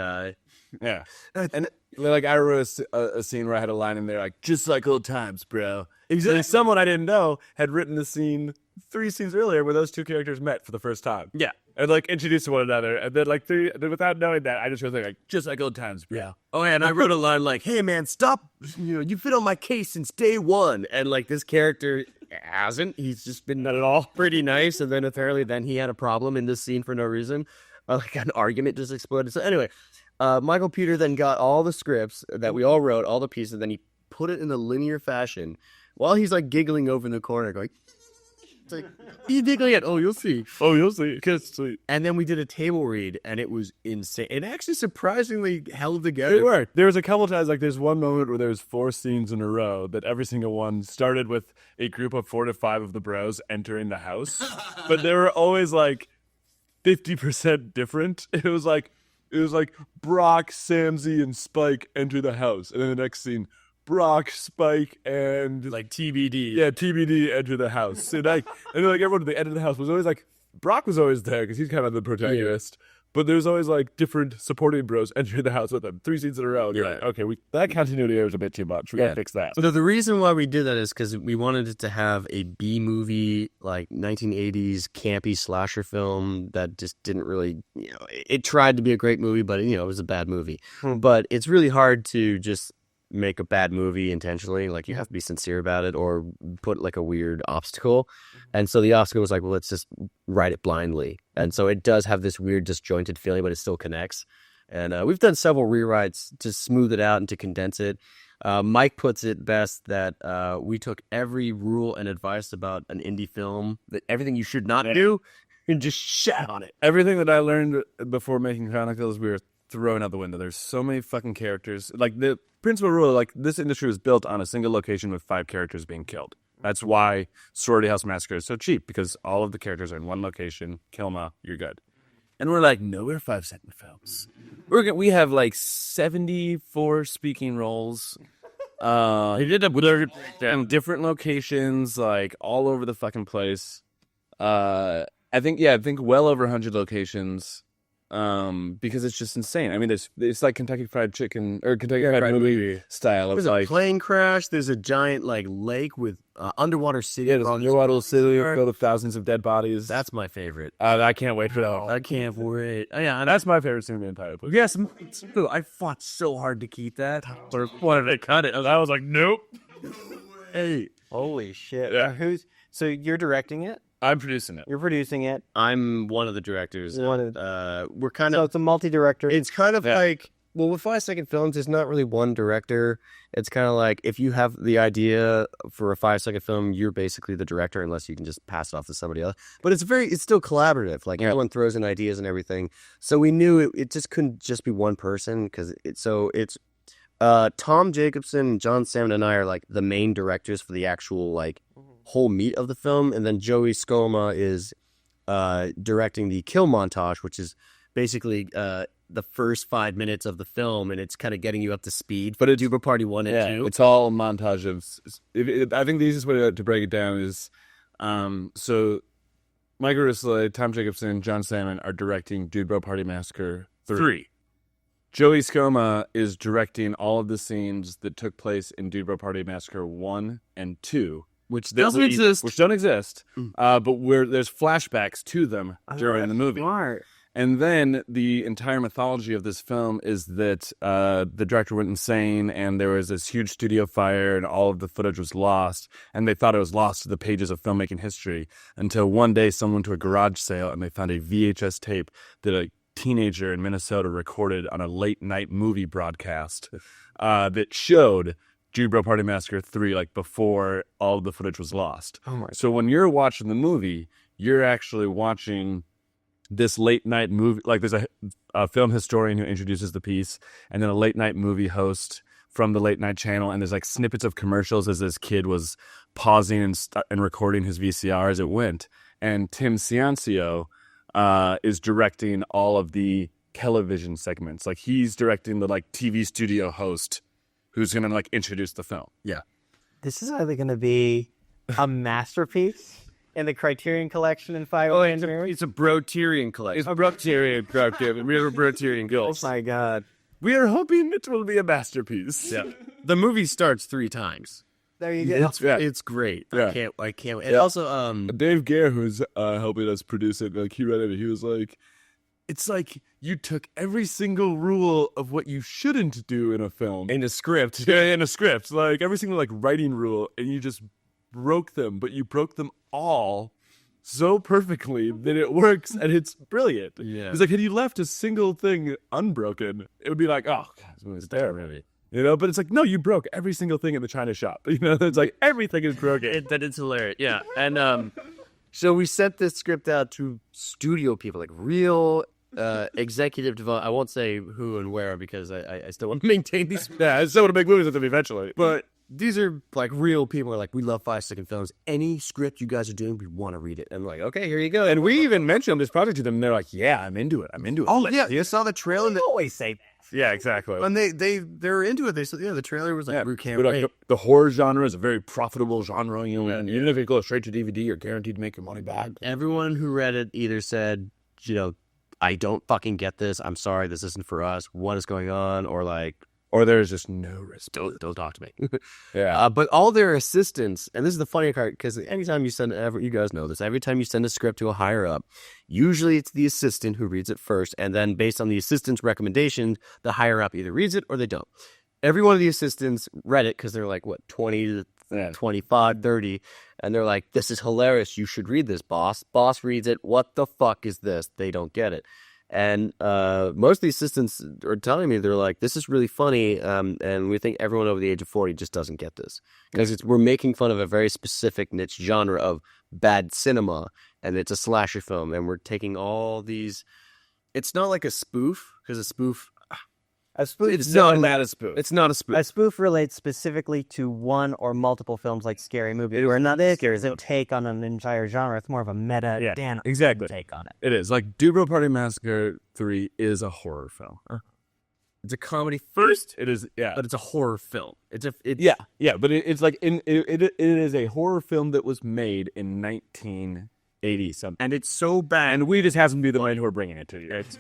Yeah. And like I wrote a scene where I had a line in there like, just like old times, bro. Exactly. And someone I didn't know had written the scene 3 scenes earlier where those two characters met for the first time. Yeah. And like introduced to one another. And then like without knowing that, I just was like, just like old times, bro. Yeah. Oh, yeah, and I wrote a line like, hey, man, stop. You fit on my case since day one. And like this character hasn't. He's just been not at all pretty nice. And then apparently then he had a problem in this scene for no reason. Like an argument just exploded. So anyway, Michael Peter then got all the scripts that we all wrote, all the pieces, then he put it in a linear fashion while he's like giggling over in the corner going, it's like, he's giggling at, oh, you'll see. Oh, you'll see. It's sweet. And then we did a table read and it was insane. It actually surprisingly held together. It worked. There was a couple times, like there's one moment where there was 4 scenes in a row that every single one started with a group of 4 to 5 of the bros entering the house. But they were always like 50% different. It was like Brock, Samsey, and Spike enter the house. And then the next scene, Brock, Spike, and Like TBD. yeah, TBD enter the house. And then like everyone at the end of the house was always like, Brock was always there because he's kind of the protagonist. But there's always like different supporting bros entering the house with them 3 scenes in a row. And you're like, okay, that continuity there was a bit too much. We gotta fix that. So the reason why we did that is because we wanted it to have a B movie, like 1980s campy slasher film that just didn't really, it tried to be a great movie, but it was a bad movie. But it's really hard to just make a bad movie intentionally. Like you have to be sincere about it or put like a weird obstacle. And so the obstacle was like, well, let's just write it blindly. And so it does have this weird disjointed feeling, but it still connects. And we've done several rewrites to smooth it out and to condense it. Mike puts it best that we took every rule and advice about an indie film, that everything you should not do, and just shat on it. Everything that I learned before making Chronicles, we were throwing out the window. There's so many fucking characters. Like the principal rule, like this industry was built on a single location with 5 characters being killed. That's why Sorority House Massacre is so cheap, because all of the characters are in one location. Kill 'em, you're good. And we're like, no, we're 5-second films. We have like 74 speaking roles. He did in different locations, like all over the fucking place. I think well over 100 locations. Because it's just insane. I mean, it's like Kentucky Fried Chicken or Kentucky Fried Movie style. There's a plane crash. There's a giant like lake with underwater city. Yeah, there's underwater city filled with thousands of dead bodies. That's my favorite. I can't wait for that. I can't wait. Oh, yeah, that's my favorite scene in the entire book. Yes, I fought so hard to keep that. Or wanted to cut it. I was like, nope. Hey, holy shit! Yeah. So you're directing it? I'm producing it. You're producing it. I'm one of the directors. We're kind of. So it's a multi-director. It's kind of like, well, with 5-second films, it's not really one director. It's kind of like if you have the idea for a 5-second film, you're basically the director, unless you can just pass it off to somebody else. But it's still collaborative. Like everyone throws in ideas and everything. So we knew it just couldn't just be one person because it's Tom Jacobson, John Salmon, and I are like the main directors for the actual like whole meat of the film, and then Joey Scoma is directing the kill montage, which is basically the first 5 minutes of the film, and it's kind of getting you up to speed. But it's Duper Party 1 and 2. It's all a montage of. I think the easiest way to break it down is, so Michael Rousselet, Tom Jacobson, John Salmon are directing Dude Bro Party Massacre 3. Joey Scoma is directing all of the scenes that took place in Dude Bro Party Massacre 1 and 2. Which don't exist. But where there's flashbacks to them during the movie. Smart. And then the entire mythology of this film is that the director went insane and there was this huge studio fire and all of the footage was lost. And they thought it was lost to the pages of filmmaking history until one day someone went to a garage sale and they found a VHS tape that a teenager in Minnesota recorded on a late night movie broadcast that showed Dude Bro Party Massacre 3, like before all the footage was lost. Oh my! So when you're watching the movie, you're actually watching this late night movie. Like there's a film historian who introduces the piece, and then a late night movie host from the late night channel, and there's like snippets of commercials as this kid was pausing and recording his VCR as it went. And Tim Ciancio is directing all of the television segments. Like he's directing the like TV studio host who's going to like introduce the film. Yeah. This is either going to be a masterpiece in the Criterion Collection in 5 it's a Broterian collection. It's a Broterian collection. We have a Broterian Oh ghost. my God. We are hoping it will be a masterpiece. Yeah. The movie starts 3 times. There you go. It's great. Yeah. I can't. And also, Dave Gare, who's helping us produce it, like he read it, he was like, it's like you took every single rule of what you shouldn't do in a film. in the script, In a script. Like every single like writing rule, and you just broke them, but you broke them all so perfectly that it works and it's brilliant. Yeah. It's like had you left a single thing unbroken, it would be like, oh god, this movie's terrible. You know, but it's like, no, you broke every single thing in the China shop. You know, it's like everything is broken. It's hilarious. Yeah. And so we sent this script out to studio people, like real executive development. I won't say who and where because I still want to maintain these. Yeah, I still want to make movies with them eventually. But these are like real people who are like, we love 5-second films. Any script you guys are doing, we want to read it. And I'm like, okay, here you go. And we even mentioned this project to them, and they're like, yeah, I'm into it. Oh, yeah. You saw the trailer? They always say that. Yeah, exactly. When they're into it, they said, yeah, the trailer was like, we can't But, wait. like, the horror genre is a very profitable genre. You know, and even if it goes straight to DVD, you're guaranteed to make your money back. Everyone who read it either said, you know, I don't fucking get this. I'm sorry, this isn't for us. What is going on? Or like, Or there's just no risk. don't talk to me. Yeah. But all their assistants, and this is the funny part, because anytime you send, you guys know this, every time you send a script to a higher up, usually it's the assistant who reads it first, and then based on the assistant's recommendation, the higher up either reads it or they don't. Every one of the assistants read it because they're like, what, 20 to 25, 30, and they're like, this is hilarious. You should read this, boss. Boss reads it. What the fuck is this? They don't get it. And most of the assistants are telling me, they're like, this is really funny, and we think everyone over the age of 40 just doesn't get this. Because we're making fun of a very specific niche genre of bad cinema, and it's a slasher film, and we're taking all these... It's not like a spoof, because a spoof... It's not a spoof. It's not a spoof. A spoof relates specifically to one or multiple films like Scary Movie. Where not this is a take on an entire genre. It's more of a meta exactly. take on it. It is. Like, Dubrow Party Massacre 3 is a horror film. It's a comedy first, It is, yeah. but it's a horror film. It's but it's like, it is a horror film that was made in 1980-something. and it's so bad. And we just happen to be the one who are bringing it to you. It's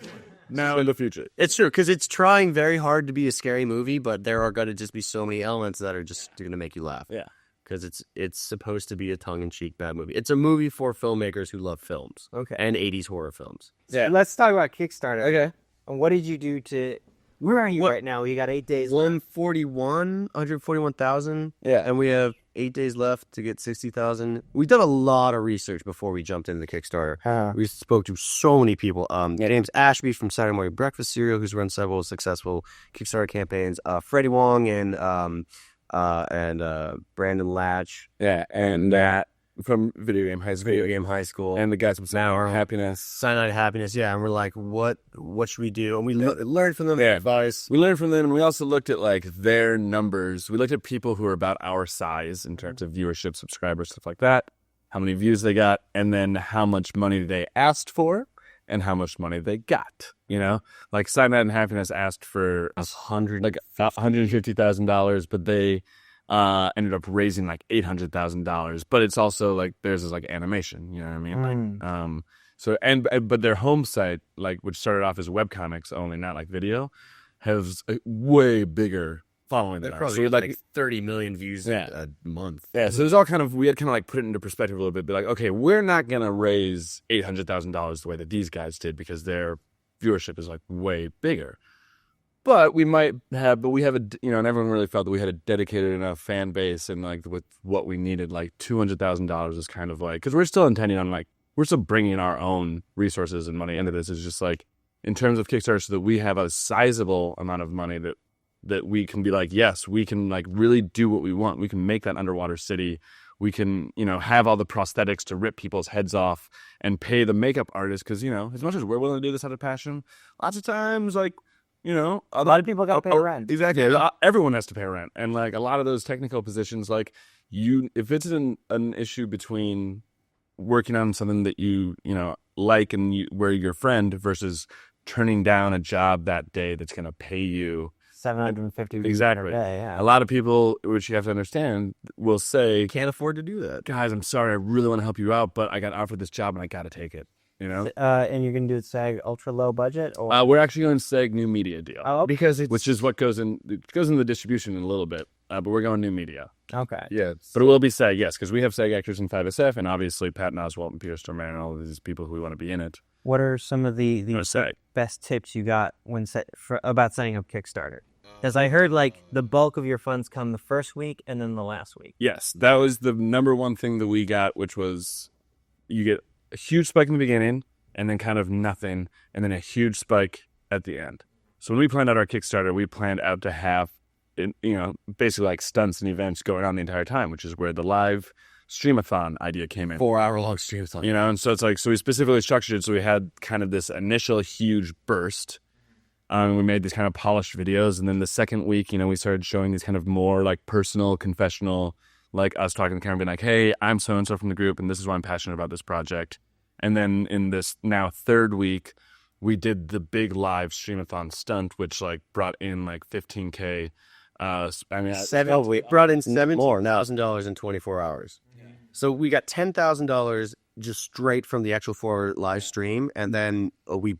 now in the future. It's true, because it's trying very hard to be a scary movie, but there are going to just be so many elements that are just going to make you laugh. Yeah. Because it's supposed to be a tongue-in-cheek bad movie. It's a movie for filmmakers who love films. Okay. And 80s horror films. Yeah. Let's talk about Kickstarter. Okay. And what did you do to... Where are you right now? You got 8 days left. 141,000. Yeah. And we have 8 days left to get 60,000. We did a lot of research before we jumped into the Kickstarter. We spoke to so many people. James Ashby from Saturday Morning Breakfast Cereal, who's run several successful Kickstarter campaigns. Freddie Wong and Brandon Latch. Yeah, and that from Video Game High School. And the guys from Now Happiness. Cyanide Happiness, yeah. And we're like, what should we do? And we learned from them advice. We learned from them, and we also looked at like their numbers. We looked at people who are about our size in terms of viewership, subscribers, stuff like that, how many views they got, and then how much money they asked for and how much money they got. You know, like Cyanide and Happiness asked for $150,000, but they ended up raising like $800,000. But it's also like theirs is like animation. You know what I mean? Like, so but their home site, like which started off as webcomics only, not like video, has a way bigger following than They're ours. probably So like 30 million views a month. yeah, so there's all kind of, we had kind of like put it into perspective a little bit, be like, okay, we're not going to raise $800,000 the way that these guys did because their viewership is like way bigger. But we have and everyone really felt that we had a dedicated enough fan base and like with what we needed, like $200,000 is kind of like, because we're still intending on like, we're still bringing our own resources and money into this. It's just like, in terms of Kickstarter, so that we have a sizable amount of money that we can be like, yes, we can like really do what we want. We can make that underwater city. We can, have all the prosthetics to rip people's heads off and pay the makeup artist. Because, as much as we're willing to do this out of passion, lots of times, like, a lot of people got to pay rent. Exactly. Everyone has to pay rent. And like a lot of those technical positions, like if it's an issue between working on something that you like and where you're your friend versus turning down a job that day that's going to pay you $750 exactly. per day, yeah. A lot of people, which you have to understand, will say, Can't afford to do that. guys, I'm sorry, I really want to help you out, but I got offered this job and I got to take it. You know, And you're gonna do it SAG ultra low budget, or we're actually going to SAG new media deal, Because it's which is what goes in the distribution in a little bit. But we're going new media. okay. yeah. But it will be SAG, yes, because we have SAG actors in 5SF, and obviously Patton Oswalt and Peter Stormare and all of these people who want to be in it. What are some of the SAG. best tips you got about setting up Kickstarter? Because I heard like the bulk of your funds come the first week and then the last week. Yes, that was the number one thing that we got, which was you get a huge spike in the beginning, and then kind of nothing, and then a huge spike at the end. So when we planned out our Kickstarter, we planned out to have, basically like stunts and events going on the entire time, which is where the live streamathon idea came in. 4-hour-long streamathon. And so it's like, so we specifically structured it so we had kind of this initial huge burst. We made these kind of polished videos, and then the second week, we started showing these kind of more like personal, confessional, like us talking to the camera, being like, hey, I'm so-and-so from the group, and this is why I'm passionate about this project. And then in this now third week, we did the big live streamathon stunt, which like brought in like $15K. We brought in $17,000 in 24 hours. Yeah. So we got $10,000 just straight from the actual 4 live stream, and then we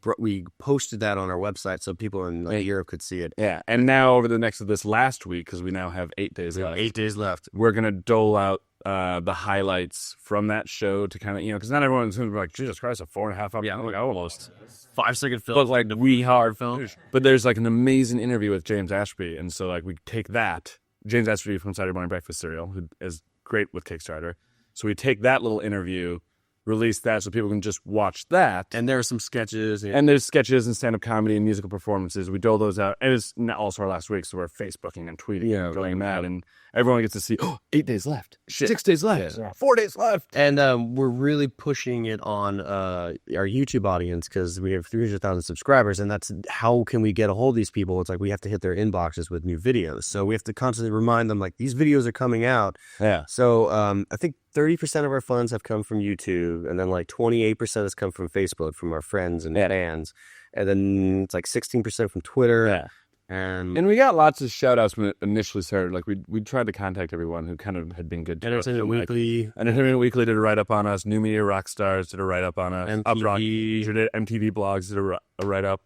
posted that on our website so people in Europe could see it. Yeah, and now over this last week, because we now have 8 days left. 8 days left. We're gonna dole out the highlights from that show to kind of because not everyone's gonna be like, Jesus Christ, a 4.5 hour, like almost 5-second film, but like we hard film. But there's like an amazing interview with James Ashby, and so like we take that James Ashby from Saturday Morning Breakfast Cereal, who is great with Kickstarter. So we take that little interview, release that so people can just watch that. And there are some sketches. And there's sketches and stand-up comedy and musical performances. We dole those out. And it's also our last week, so we're Facebooking and tweeting and going mad. And everyone gets to see, 8 days left. Shit. 6 days left. Yeah. 4 days left. And we're really pushing it on our YouTube audience because we have 300,000 subscribers. And that's how can we get a hold of these people? It's like we have to hit their inboxes with new videos. So we have to constantly remind them, like, these videos are coming out. Yeah. So I think 30% of our funds have come from YouTube, and then like 28% has come from Facebook from our friends and fans, and then it's like 16% from Twitter. Yeah. And we got lots of shout outs when it initially started. Like we tried to contact everyone who kind of had been good to us. Entertainment Weekly. Entertainment Weekly did a write up on us. New Media Rockstars did a write up on us. MTV Blogs did a write up.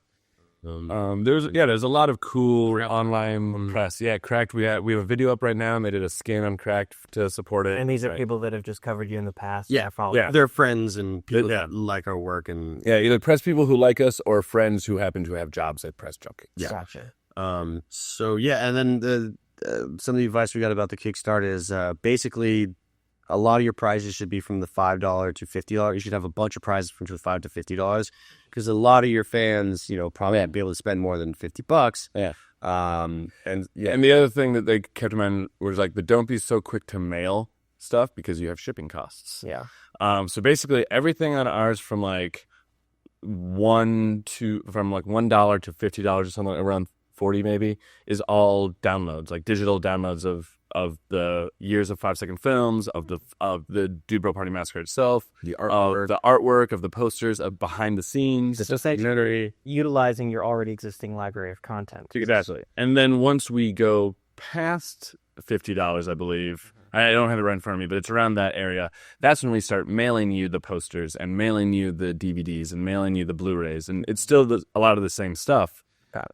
There's a lot of cool online press. Yeah, Cracked. We have a video up right now, and they did a scan on Cracked to support it. And these are people that have just covered you in the past. Yeah, they're friends and people that like our work, and either press people who like us or friends who happen to have jobs at Press Junkie. Yeah, gotcha. So yeah, and then some of the advice we got about the Kickstarter is basically a lot of your prizes should be from the $5 to $50. You should have a bunch of prizes from the $5 to $50 because a lot of your fans, probably won't be able to spend more than $50. Yeah. And the other thing that they kept in mind was like the don't be so quick to mail stuff because you have shipping costs. Yeah. So basically everything on ours from like $1 to $50 or something around 40 maybe is all downloads, like digital downloads of the years of 5-second films, of the Dude Bro Party Massacre itself, the artwork, of the posters, of behind the scenes. Just utilizing your already existing library of content. Exactly. And then once we go past $50, I believe, I don't have it right in front of me, but it's around that area. That's when we start mailing you the posters and mailing you the DVDs and mailing you the Blu-rays. And it's still a lot of the same stuff.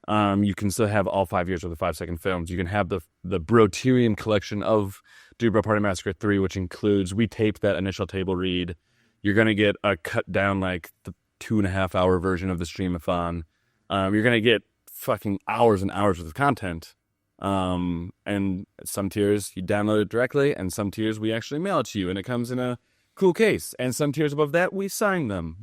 You can still have all 5 years of the 5-second films. You can have the Broterium collection of Dude Bro Party Massacre 3, which includes, we taped that initial table read. You're going to get a cut down, like the 2.5 hour version of the streamathon. You're going to get fucking hours and hours worth of content. And some tiers you download it directly, and some tiers we actually mail it to you, and it comes in a cool case. And some tiers above that, we sign them,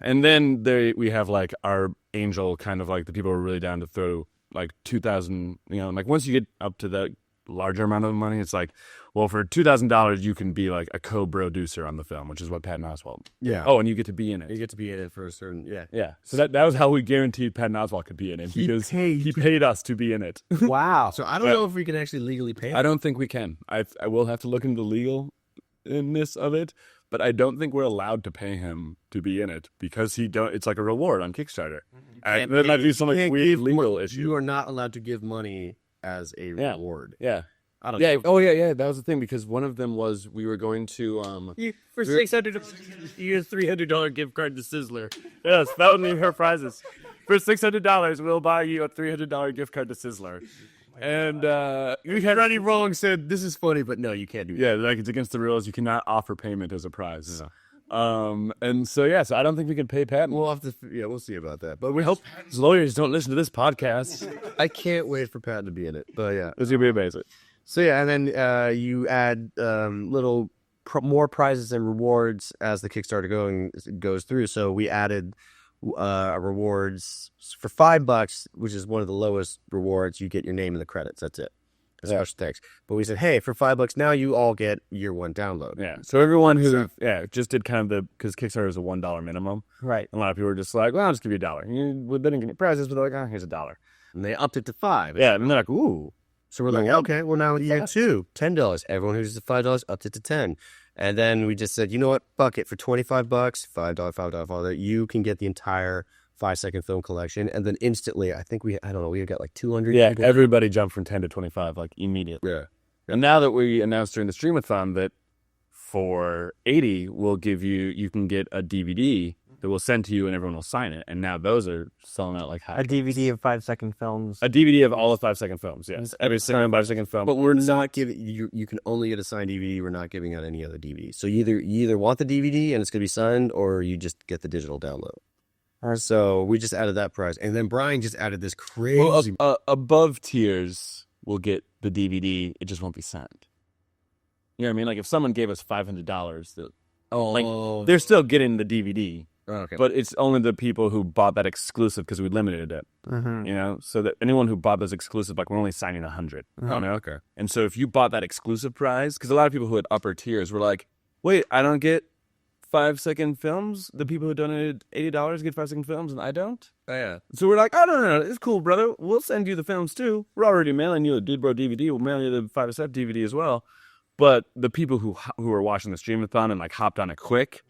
And then we have like our angel kind of like the people who are really down to throw like 2,000, like once you get up to that larger amount of money, it's like, well, for $2,000, you can be like a co-producer on the film, which is what Patton Oswalt. Yeah. Oh, and you get to be in it. You get to be in it for a certain, yeah. Yeah. So that was how we guaranteed Patton Oswalt could be in it because he paid us to be in it. Wow. So I don't know if we can actually legally pay him. I don't think we can. I will have to look into the legalness of it. But I don't think we're allowed to pay him to be in it because it's like a reward on Kickstarter. And then I do some like weird legal issue. You are not allowed to give money as a reward. Yeah. I don't Yeah. know. Oh yeah. That was the thing because one of them was we were going to For $600, you get a $300 gift card to Sizzler. Yes, that would be her prizes. For $600, we'll buy you a $300 gift card to Sizzler. And Ronnie Rolling said, "This is funny, but no, you can't do that." yeah, like it's against the rules. You cannot offer payment as a prize. And so so I don't think we can pay Patton. We'll have to. Yeah, we'll see about that. But we hope. His lawyers don't listen to this podcast. I can't wait for Patton to be in it. But yeah, It's gonna be amazing. so yeah, and then you add more prizes and rewards as the Kickstarter goes through. So we added rewards for $5, which is one of the lowest rewards. You get your name in the credits. That's it. Special thanks. But we said, hey, for $5 now, you all get year one download. Yeah. So everyone who just did kind of because Kickstarter is a $1 minimum. Right. A lot of people were just like, well, I'll just give you $1. We didn't get prizes, but they're like, here's $1. And they upped it to $5. Yeah, and they're like, ooh. So we're like, okay, well now year two, $10. Everyone who's at $5 upped it to $10. And then we just said, you know what? Fuck it. For $25, $5, you can get the entire 5-second film collection. And then instantly, I don't know, we got like 200 Yeah, people. everybody jumped from 10 to 25 like immediately. Yeah. And now that we announced during the streamathon that for $80 we'll give you can get a DVD that we'll send to you and everyone will sign it. And now those are selling out like hot. A DVD of 5-second films. A DVD of all the 5-second films, yes. Every single 5-second film. But we're not giving you can only get a signed DVD. We're not giving out any other DVD. So you either want the DVD and it's gonna be signed, or you just get the digital download. So we just added that price, and then Brian just added this crazy. Above tiers will get the DVD. It just won't be signed. You know what I mean? Like if someone gave us $500, they're still getting the DVD. Okay. But it's only the people who bought that exclusive because we limited it. Mm-hmm. You know, so that anyone who bought those exclusive, like we're only signing 100. You know? Okay. And so if you bought that exclusive prize, because a lot of people who had upper tiers were like, wait, I don't get 5-second films. The people who donated $80 get 5-second films, and I don't. Oh yeah. So we're like, oh no, it's cool, brother. We'll send you the films too. We're already mailing you a Dude Bro DVD. We'll mail you the 5-set DVD as well. But the people who are watching the streamathon and like hopped on it quick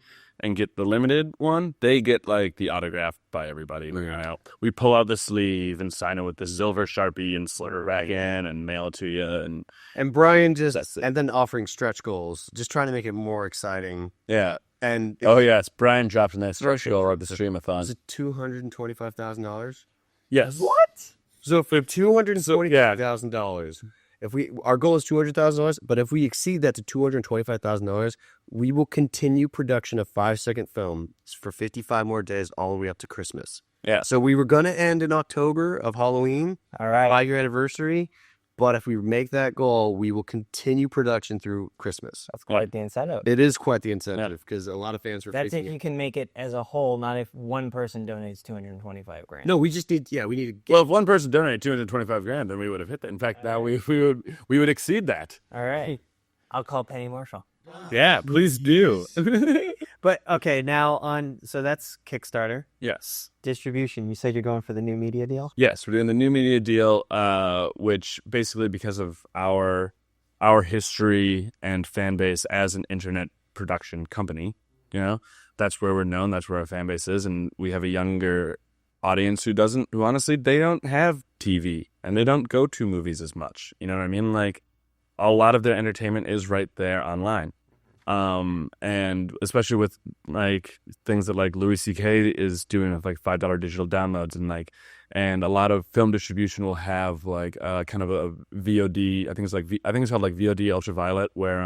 and get the limited one, they get like the autograph by everybody. You know? We pull out the sleeve and sign it with the silver Sharpie and slur it back in and mail it to you. And Brian and then offering stretch goals, just trying to make it more exciting. Yeah. And Yes, Brian dropped in that stretch goal of the streamathon. is it $225,000? Yes. What? So for $225,000, our goal is $200,000, but if we exceed that to $225,000, we will continue production of 5-second films for 55 more days, all the way up to Christmas. Yeah. So we were going to end in October of Halloween, All right. 5-year anniversary. But if we make that goal, we will continue production through Christmas. That's quite the incentive. It is quite the incentive because a lot of fans are That's facing if you can make it as a whole, not if one person donates $225,000. No, we just need. Yeah, we need to get. Well, if one person donated $225,000, then we would have hit that. In fact, now we would exceed that. All right. I'll call Penny Marshall. Yeah, please do. But okay, so that's Kickstarter. Yes. Distribution. You said you're going for the new media deal? Yes, we're doing the new media deal, which basically because of our history and fan base as an internet production company, that's where we're known, that's where our fan base is, and we have a younger audience who honestly, they don't have TV and they don't go to movies as much. You know what I mean? Like a lot of their entertainment is right there online. And especially with like things that like Louis C.K. is doing with like $5 digital downloads and a lot of film distribution will have like kind of a VOD. I think it's called like VOD Ultraviolet, where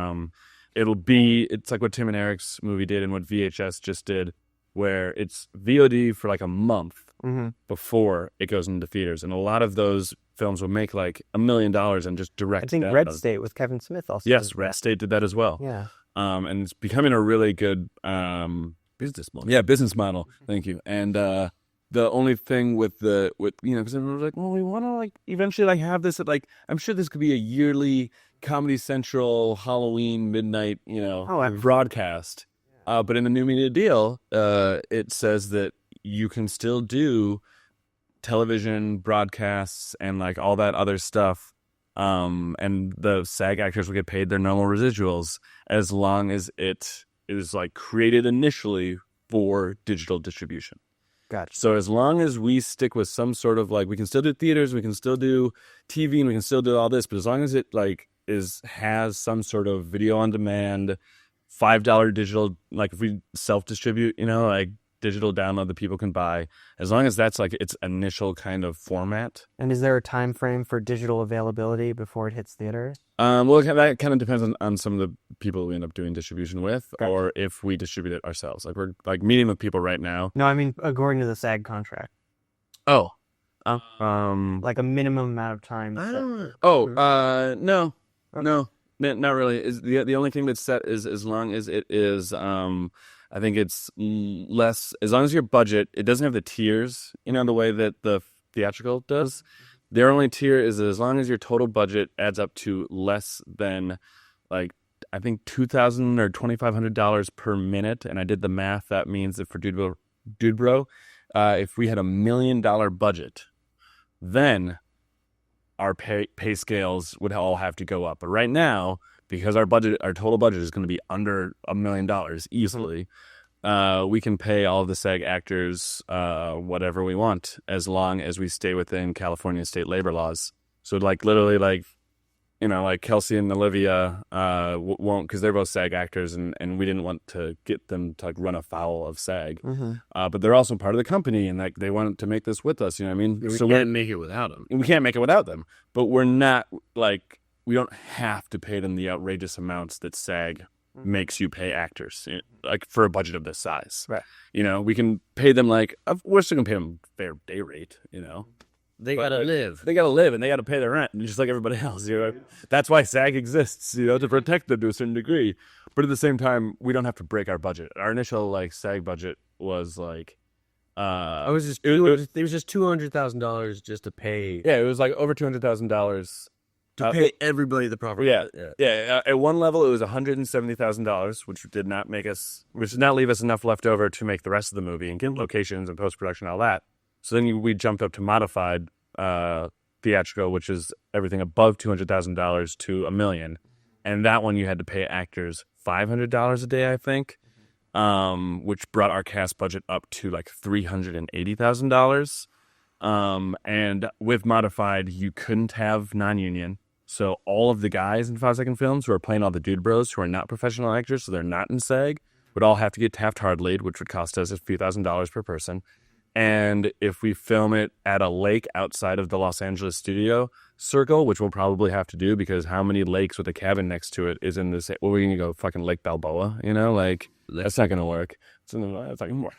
it's like what Tim and Eric's movie did and what VHS just did, where it's VOD for like a month before it goes into theaters, and a lot of those films will make like $1 million and just direct. I think Red State with Kevin Smith also. Yes, Red State did that as well. Yeah. And it's becoming a really good business model. Yeah, business model. Thank you. And the only thing with because everyone's like, well, we want to like eventually like have this at like, I'm sure this could be a yearly Comedy Central Halloween midnight broadcast. But in the new media deal, it says that you can still do television broadcasts and like all that other stuff. And the SAG actors will get paid their normal residuals as long as it is like created initially for digital distribution. Gotcha. So as long as we stick with some sort of like, we can still do theaters, we can still do TV, and we can still do all this, but as long as it like has some sort of video on demand, $5 digital, like if we self-distribute, like digital download that people can buy, as long as that's like its initial kind of format. And is there a time frame for digital availability before it hits theaters? Well, that kind of depends on some of the people we end up doing distribution with, Gotcha. or if we distribute it ourselves. Like we're like meeting with people right now. No, I mean according to the SAG contract, Oh, like a minimum amount of time. I don't know. oh, no, not really. Is the only thing that's set is as long as it is. I think it's less, as long as your budget, it doesn't have the tiers, the way that the theatrical does. Their only tier is as long as your total budget adds up to less than, like, I think $2,000 or $2,500 per minute. And I did the math. That means that for Dude Bro, if we had $1 million budget, then our pay scales would all have to go up. But right now, because our total budget is going to be under $1 million easily, we can pay all of the SAG actors whatever we want, as long as we stay within California state labor laws. So like literally like Kelsey and Olivia won't, because they're both SAG actors, and we didn't want to get them to like run afoul of SAG. But they're also part of the company, and like they wanted to make this with us. You know what I mean? We can't make it without them. We can't make it without them. But we're not like, we don't have to pay them the outrageous amounts that SAG makes you pay actors, like for a budget of this size. Right. We can pay them we're still gonna pay them fair day rate. They gotta live. They gotta live, and they gotta pay their rent, just like everybody else. That's why SAG exists, to protect them to a certain degree. But at the same time, we don't have to break our budget. Our initial SAG budget was like, it was just $200,000 just to pay. Yeah, it was like over $200,000. To pay everybody the proper. Yeah. At one level, it was $170,000, which did not leave us enough left over to make the rest of the movie and get locations and post production and all that. So then we jumped up to modified theatrical, which is everything above $200,000 to $1 million, and that one you had to pay actors $500 a day, I think, which brought our cast budget up to like $380,000. And with modified, you couldn't have non-union. So all of the guys in 5-second films who are playing all the dude bros who are not professional actors, so they're not in SAG, would all have to get Taft-Hard lead, which would cost us a few $1,000s per person. And if we film it at a lake outside of the Los Angeles studio circle, which we'll probably have to do, because how many lakes with a cabin next to it is in this? Well, we're going to go fucking Lake Balboa, that's not going to work. That's not going to work.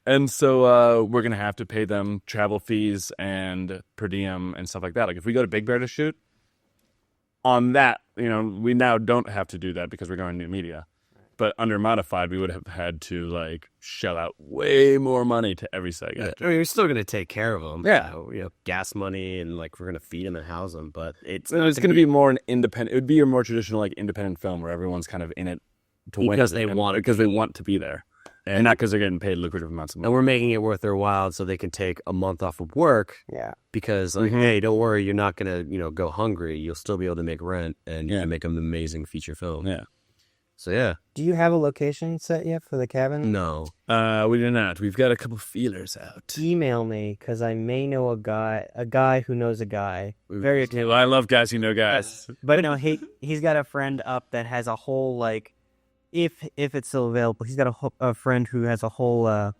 And so we're going to have to pay them travel fees and per diem and stuff like that. Like if we go to Big Bear to shoot, on that, we now don't have to do that because we're going new media. But under modified, we would have had to shell out way more money to every SAG actor. I mean, we're still going to take care of them. Yeah. Gas money, and we're going to feed them and house them. But it's going to be more an independent. It would be a more traditional independent film where everyone's kind of in it to win because they want to be there. And not because they're getting paid lucrative amounts of money. And we're making it worth their while so they can take a month off of work. Yeah. Because, hey, don't worry, you're not going to, go hungry. You'll still be able to make rent, and you can make an amazing feature film. Yeah. So, yeah. Do you have a location set yet for the cabin? No. We do not. We've got a couple feelers out. Email me, because I may know a guy who knows a guy. Very well, I love guys who know guys. But he's got a friend up that has a whole, if it's still available, he's got a friend who has a whole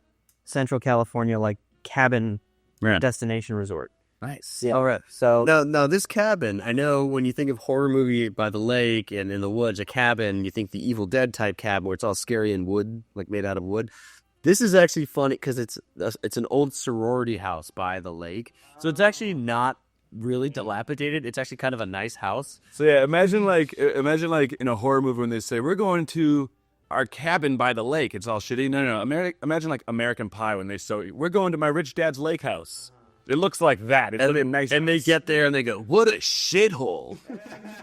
Central California cabin destination resort. Nice. Yeah. All right. So no, this cabin. I know when you think of horror movie by the lake and in the woods, a cabin, you think the Evil Dead type cabin where it's all scary and wood, made out of wood. This is actually funny because it's an old sorority house by the lake, so it's actually not really dilapidated. It's actually kind of a nice house. So yeah, imagine in a horror movie when they say we're going to our cabin by the lake. It's all shitty. No. Imagine American Pie when they say we're going to my rich dad's lake house. It looks like that. It's really nice. And they get there and they go, "What a shithole,"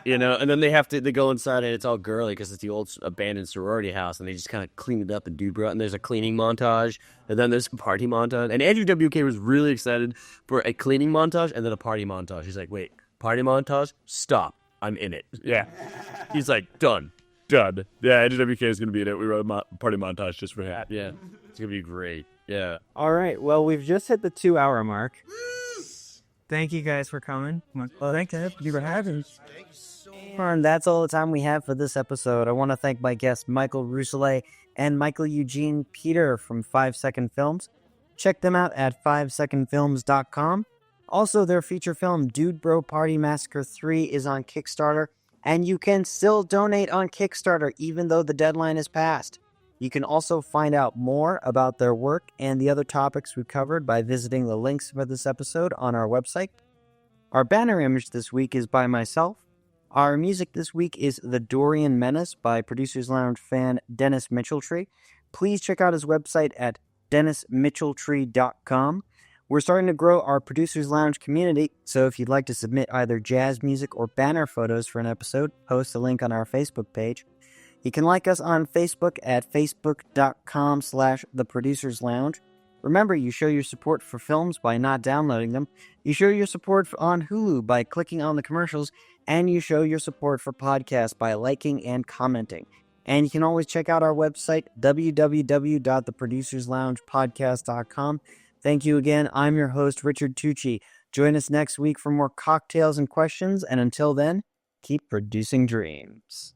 And then they go inside and it's all girly because it's the old abandoned sorority house, and they just kind of clean it up and do bro. And there's a cleaning montage, and then there's a party montage. And Andrew WK was really excited for a cleaning montage and then a party montage. He's like, "Wait, party montage? Stop! I'm in it." Yeah. He's like, "Done." Yeah, Andrew WK is going to be in it. We wrote a party montage just for him. Yeah, it's going to be great. Yeah. All right. Well, we've just hit the 2-hour mark. Thank you guys for coming. Well, thank you for having us. And that's all the time we have for this episode. I want to thank my guests Michael Rousselet and Michael Eugene Peter from 5 Second Films. Check them out at 5secondfilms.com. Also, their feature film, Dude Bro Party Massacre 3, is on Kickstarter, and you can still donate on Kickstarter even though the deadline is passed. You can also find out more about their work and the other topics we covered by visiting the links for this episode on our website. Our banner image this week is by myself. Our music this week is The Dorian Menace by Producers Lounge fan Dennis Mitchelltree. Please check out his website at dennismitchelltree.com. We're starting to grow our Producers Lounge community, so if you'd like to submit either jazz music or banner photos for an episode, post a link on our Facebook page. You can like us on Facebook at facebook.com/theproducerslounge. Remember, you show your support for films by not downloading them. You show your support on Hulu by clicking on the commercials. And you show your support for podcasts by liking and commenting. And you can always check out our website, www.theproducersloungepodcast.com. Thank you again. I'm your host, Richard Tucci. Join us next week for more cocktails and questions. And until then, keep producing dreams.